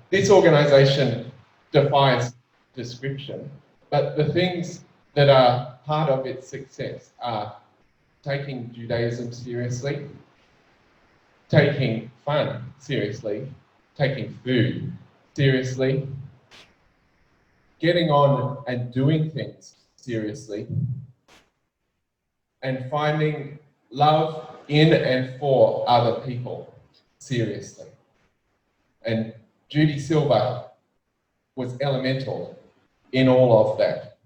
This organisation defies description, but the things that are part of its success are taking Judaism seriously, taking fun seriously, taking food seriously, getting on and doing things seriously, and finding love in and for other people seriously. And Judy Silver was elemental in all of that.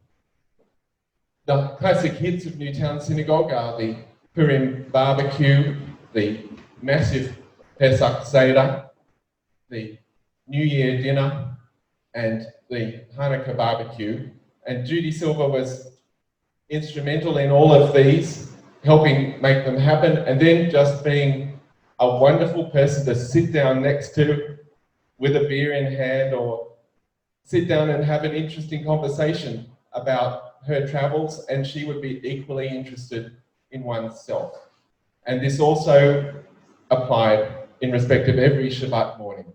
The classic hits of Newtown Synagogue are the Purim barbecue, the massive Pesach Seder, the New Year dinner, and the Hanukkah barbecue. And Judy Silver was instrumental in all of these, helping make them happen, and then just being a wonderful person to sit down next to with a beer in hand, or sit down and have an interesting conversation about her travels, and she would be equally interested in oneself. And this also applied in respect of every Shabbat morning.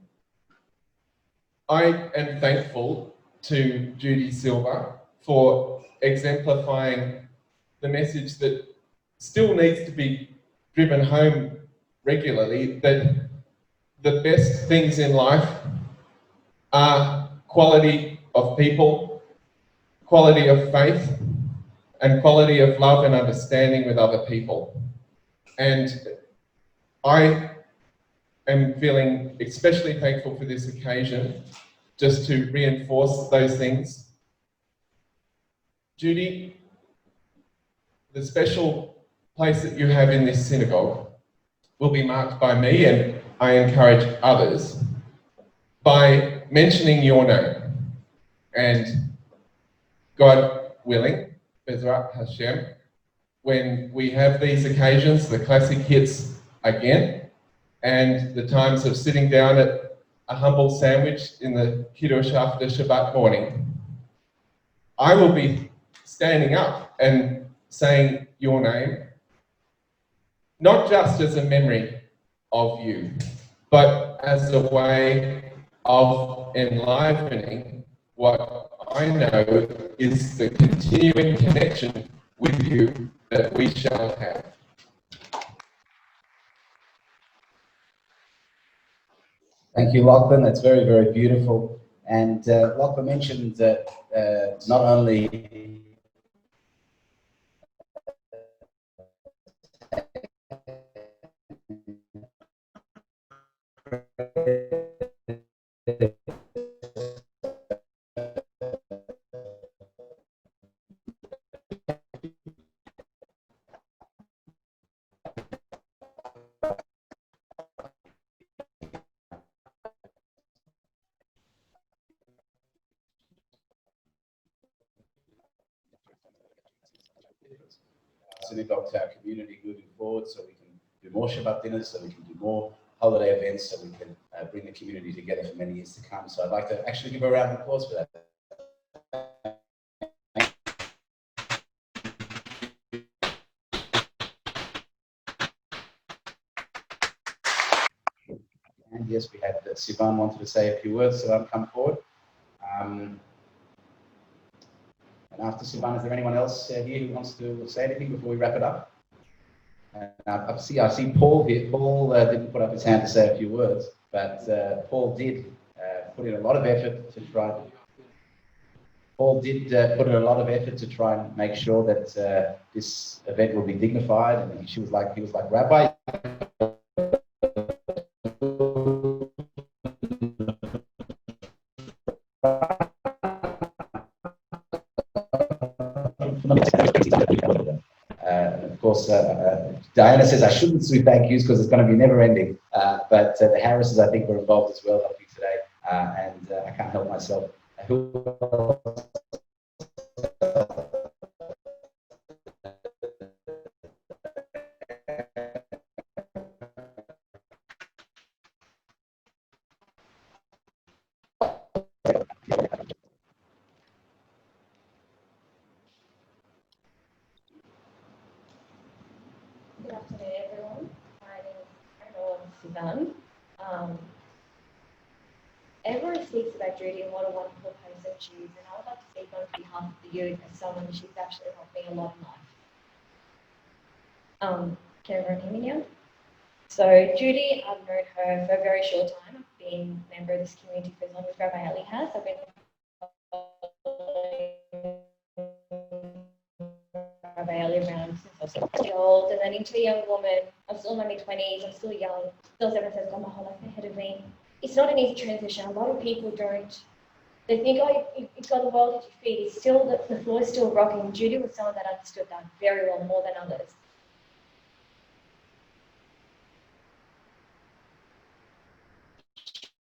I am thankful to Judy Silver for exemplifying the message that still needs to be driven home regularly, that the best things in life are quality of people, quality of faith, and quality of love and understanding with other people. And I am feeling especially thankful for this occasion, just to reinforce those things. Judy, the special place that you have in this synagogue will be marked by me, and I encourage others, by mentioning your name. And God willing, Bezrat Hashem, when we have these occasions, the classic hits again, and the times of sitting down at a humble sandwich in the Kiddush after Shabbat morning, I will be standing up and saying your name, not just as a memory of you, but as a way of enlivening what I know is the continuing connection with you that we shall have. Thank you, Lachlan. That's very, very beautiful. And Lachlan mentioned that not only synagogue to our community moving forward, so we can do more Shabbat dinners, so we can do more holiday events, so we can bring the community together for many years to come. So I'd like to actually give a round of applause for that. And yes, we had Sivan wanted to say a few words, so I'll come forward. And after Sivan, is there anyone else here who wants to say anything before we wrap it up? I see Paul here. Paul didn't put up his hand to say a few words, but Paul did put in a lot of effort to try. Paul did put in a lot of effort to try and make sure that this event will be dignified. And he was like, Rabbi. Of course, Diana says I shouldn't do thank yous because it's going to be never ending. But the Harrises, I think, were involved as well helping today, and I can't help myself. Good afternoon, everyone. My name is Sivan. Everyone speaks about Judy and what a wonderful person she is, and I would like to speak on behalf of the youth as someone she's actually helped me a lot in life. Can everyone hear me now? So Judy, I've known her for a very short time. I've been a member of this community for as long as Rabbi Ali has. I've been Rabbi Ali around since I was 6 years old, and then into a young woman. I'm still in my mid-20s, I'm still young. Still, everyone says, got my whole life ahead of me. It's not an easy transition. A lot of people don't. They think, oh, you've got the world at your feet. It's still, the floor is still rocking. Judy was someone that understood that very well, more than others.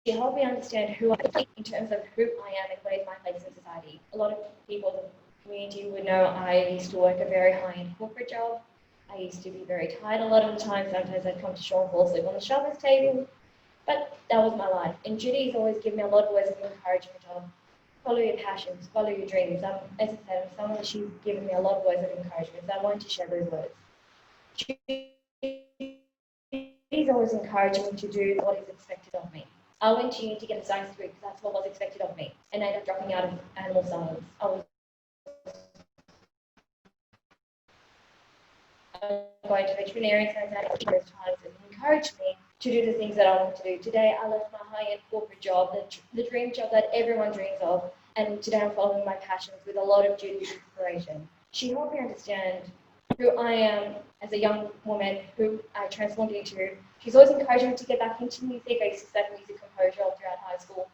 She helped me understand who I am in terms of who I am and what is my place in society. A lot of people in the community would know I used to work a very high-end corporate job. I used to be very tired a lot of the time. Sometimes I'd come to shore and fall asleep on the Shabbos table. But that was my life. And Judy's always given me a lot of words of encouragement of follow your passions, follow your dreams. As I said, I'm someone that she's given me a lot of words of encouragement. So I wanted to share those words. Judy's always encouraged me to do what is expected of me. I went to uni to get a science degree because that's what was expected of me. And I ended up dropping out of animal science. I was going to veterinary science and those times, and encouraged me to do the things that I want to do. Today, I left my high-end corporate job, the dream job that everyone dreams of, and today I'm following my passions with a lot of Judy's inspiration. She helped me understand who I am as a young woman, who I transformed into. She's always encouraged me to get back into music. I used to study music composure all throughout high school.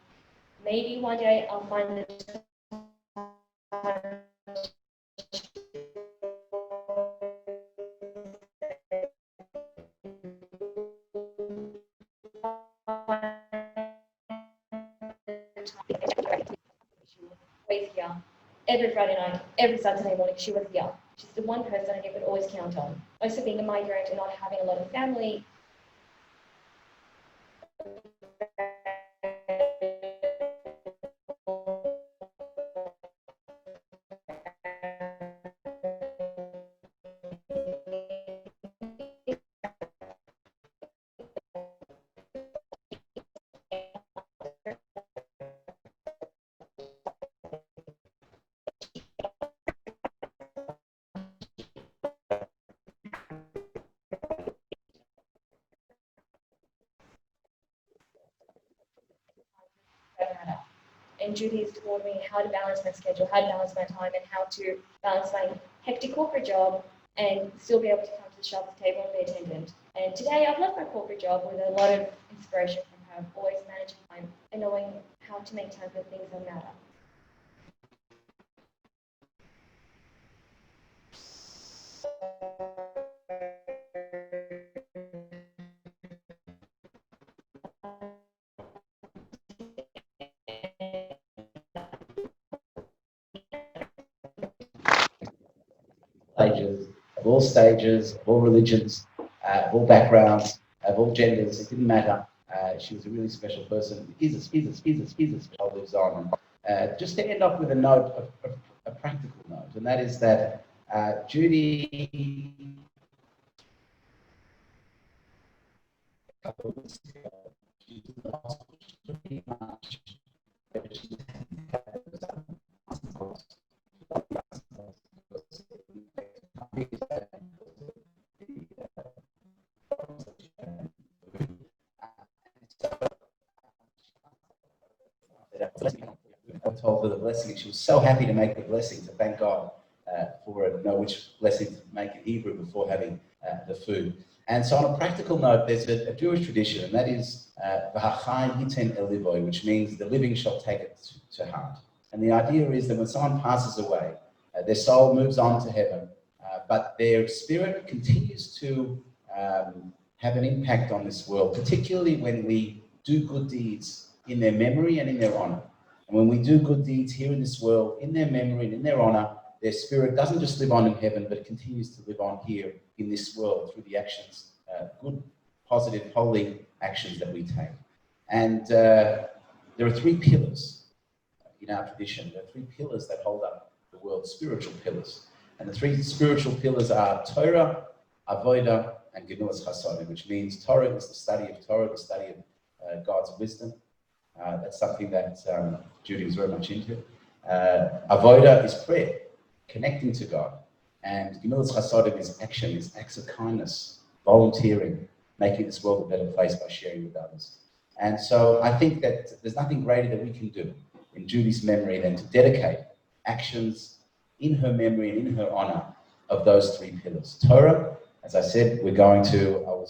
Maybe one day I'll find the time always here. Every Friday night, every Saturday morning, she was here. She's the one person I could always count on. Also being a migrant and not having a lot of family. And Judy has taught me how to balance my schedule, how to balance my time, and how to balance my hectic corporate job and still be able to come to the Shabbos table and be attendant. And today I've left my corporate job with a lot of inspiration from her, always managing time and knowing how to make time for things that matter. Of all stages, of all religions, of all backgrounds, of all genders. It didn't matter. She was a really special person. Lives on. And just to end off with a note, a practical note, and that is that Judy, a couple of weeks ago, she lost pretty much. I told her the blessing. She was so happy to make the blessing, to thank God for it, know which blessing to make in Hebrew before having the food. And so on a practical note, there's a Jewish tradition, and that is V'hachayim yiten el livoy, which means the living shall take it to heart. And the idea is that when someone passes away, their soul moves on to heaven, but their spirit continues to have an impact on this world, particularly when we do good deeds in their memory and in their honor. And when we do good deeds here in this world, in their memory and in their honor, their spirit doesn't just live on in heaven, but it continues to live on here in this world through the actions, good, positive, holy actions that we take. And there are three pillars in our tradition. There are three pillars that hold up the world, spiritual pillars. And the three spiritual pillars are Torah, Avodah, and Genulas Chasodim, which means Torah is the study of Torah, the study of God's wisdom. That's something that Judy was very much into. Avodah is prayer, connecting to God. And Genulas Chasodim is action, is acts of kindness, volunteering, making this world a better place by sharing with others. And so I think that there's nothing greater that we can do in Judy's memory than to dedicate actions in her memory and in her honor of those three pillars. Torah, as I said, we're going to, I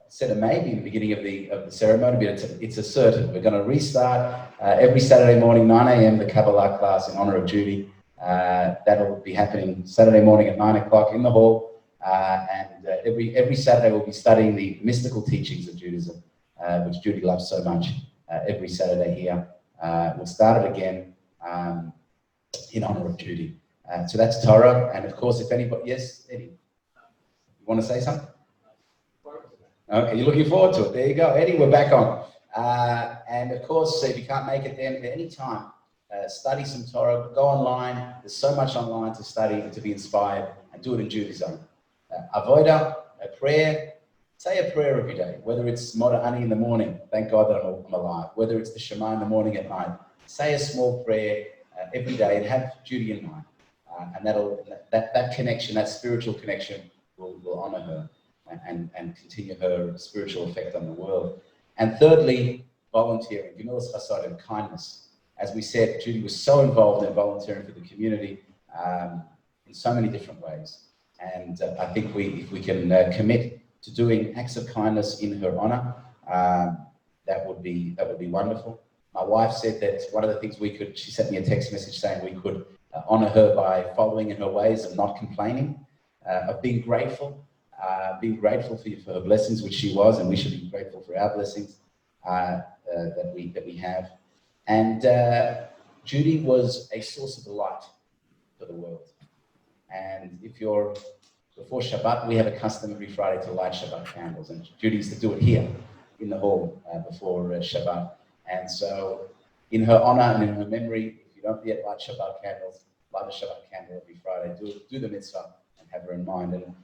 said a maybe in the beginning of the ceremony, but it's a certain. We're going to restart every Saturday morning, 9 a.m., the Kabbalah class in honor of Judy. That'll be happening Saturday morning at 9 o'clock in the hall. And every Saturday we'll be studying the mystical teachings of Judaism, which Judy loves so much, every Saturday here. We'll start it again in honor of Judy. So that's Torah. And of course, if anybody, yes, Eddie, you want to say something? Okay, you're looking forward to it. There you go. Eddie, we're back on. And of course, if you can't make it then at any time, study some Torah, go online. There's so much online to study and to be inspired, and do it in Judaism. Avodah, a prayer. Say a prayer every day, whether it's Moda Ani in the morning, thank God that I'm alive, whether it's the Shema in the morning at night. Say a small prayer every day and have Judy in mind. And that connection, that spiritual connection will honor her and continue her spiritual effect on the world. And thirdly, volunteering, Genulas Chasodim, kindness. As we said, Judy was so involved in volunteering for the community in so many different ways. And I think if we can commit to doing acts of kindness in her honor, that would be wonderful. My wife said that one of the things she sent me a text message saying we could honor her by following in her ways of not complaining, of being grateful for her blessings, which she was, and we should be grateful for our blessings that we have. And Judy was a source of delight for the world. And before Shabbat, we have a custom every Friday to light Shabbat candles, and Judy used to do it here in the hall before Shabbat. And so, in her honor and in her memory, if you don't yet light Shabbat candles, light a Shabbat candle every Friday. Do the mitzvah and have her in mind. And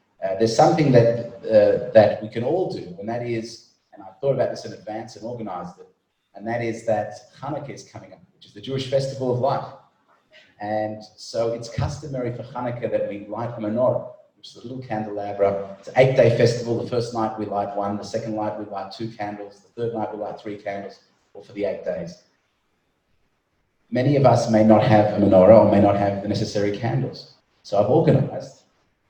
there's something that we can all do, and that is, and I thought about this in advance and organized it, and that is that Hanukkah is coming up, which is the Jewish festival of light. And so it's customary for Hanukkah that we light a menorah, which is a little candelabra. It's an 8-day festival. The first night we light one, the second night we light 2 candles, the third night we light 3 candles, or for the 8 days. Many of us may not have a menorah or may not have the necessary candles. So I've organized,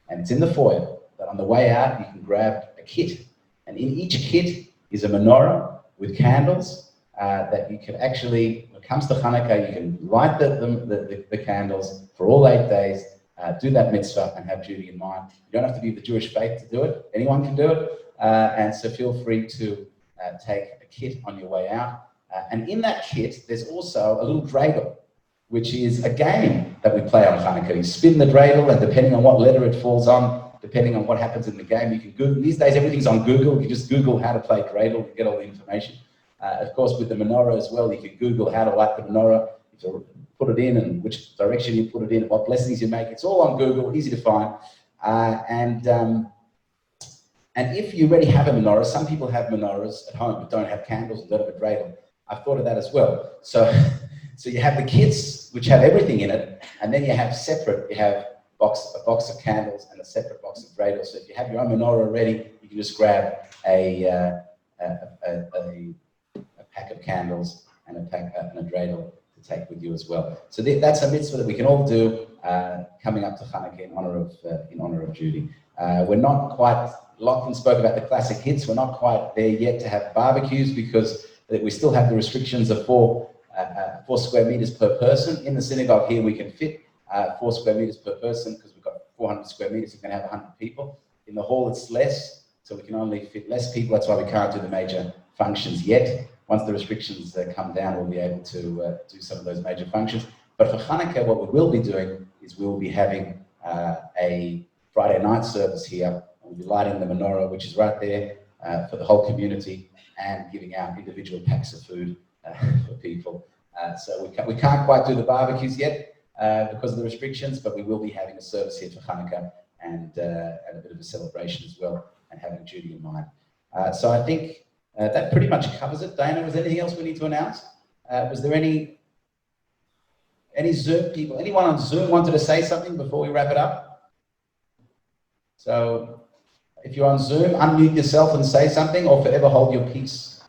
and it's in the foyer, that on the way out you can grab a kit. And in each kit is a menorah with candles that you can actually, when it comes to Hanukkah, you can light the candles for all 8 days, do that mitzvah and have Judy in mind. You don't have to be of the Jewish faith to do it. Anyone can do it. And so feel free to take a kit on your way out. And in that kit, there's also a little dreidel, which is a game that we play on Hanukkah. You spin the dreidel, and depending on what letter it falls on, depending on what happens in the game. You can Google, these days everything's on Google. You just Google how to play cradle to get all the information. Of course, with the menorah as well, you can Google how to light the menorah, to put it in and which direction you put it in, what blessings you make. It's all on Google, easy to find. And if you already have a menorah, some people have menorahs at home but don't have candles and don't have a dreidel. I've thought of that as well. So you have the kits which have everything in it, and then you have separate, you have a box of candles and a separate box of dreidels. So if you have your own menorah already, you can just grab a pack of candles and a dreidel to take with you as well. So that's a mitzvah that we can all do coming up to Hanukkah in honor of Judy. We're not quite, Lachlan spoke about the classic hits. We're not quite there yet to have barbecues because we still have the restrictions of 4 square meters per person. In the synagogue here, we can fit 4 square meters per person because we've got 400 square meters. You can have 100 people. In the hall, it's less, so we can only fit less people. That's why we can't do the major functions yet. Once the restrictions come down, we'll be able to do some of those major functions. But for Hanukkah, what we will be doing is we'll be having a Friday night service here. We'll be lighting the menorah, which is right there for the whole community, and giving out individual packs of food for people. So we can't quite do the barbecues yet because of the restrictions, but we will be having a service here for Hanukkah and a bit of a celebration as well, and having Judy in mind. So I think that pretty much covers it. Dana, was there anything else we need to announce? Was there any Zoom people? Anyone on Zoom wanted to say something before we wrap it up? So if you're on Zoom, unmute yourself and say something, or forever hold your peace.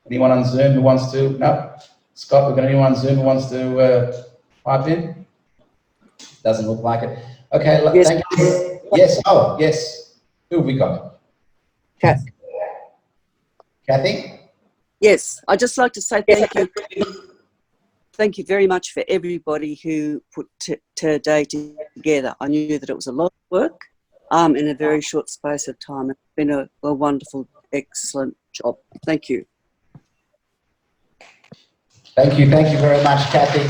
Anyone on Zoom who wants to? No? Scott, we've got anyone on Zoom who wants to pipe in? Doesn't look like it. Okay, yes. Thank you. Yes, oh, yes. Who have we got? Kathy? Yes, I'd just like to say thank you. Thank you very much for everybody who put today together. I knew that it was a lot of work in a very short space of time. It's been a wonderful, excellent job. Thank you. Thank you very much, Kathy.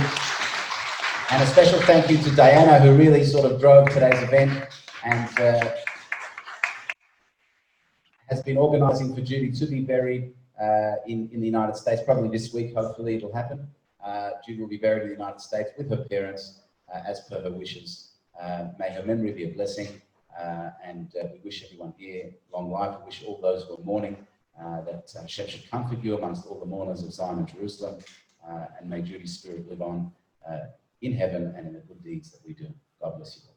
And a special thank you to Diana, who really sort of drove today's event and has been organising for Judy to be buried in the United States, probably this week. Hopefully it'll happen. Judy will be buried in the United States with her parents as per her wishes. May her memory be a blessing, and we wish everyone here long life. We wish all those who are mourning that Hashem should comfort you amongst all the mourners of Zion and Jerusalem, and may Judy's spirit live on in heaven and in the good deeds that we do. God bless you all.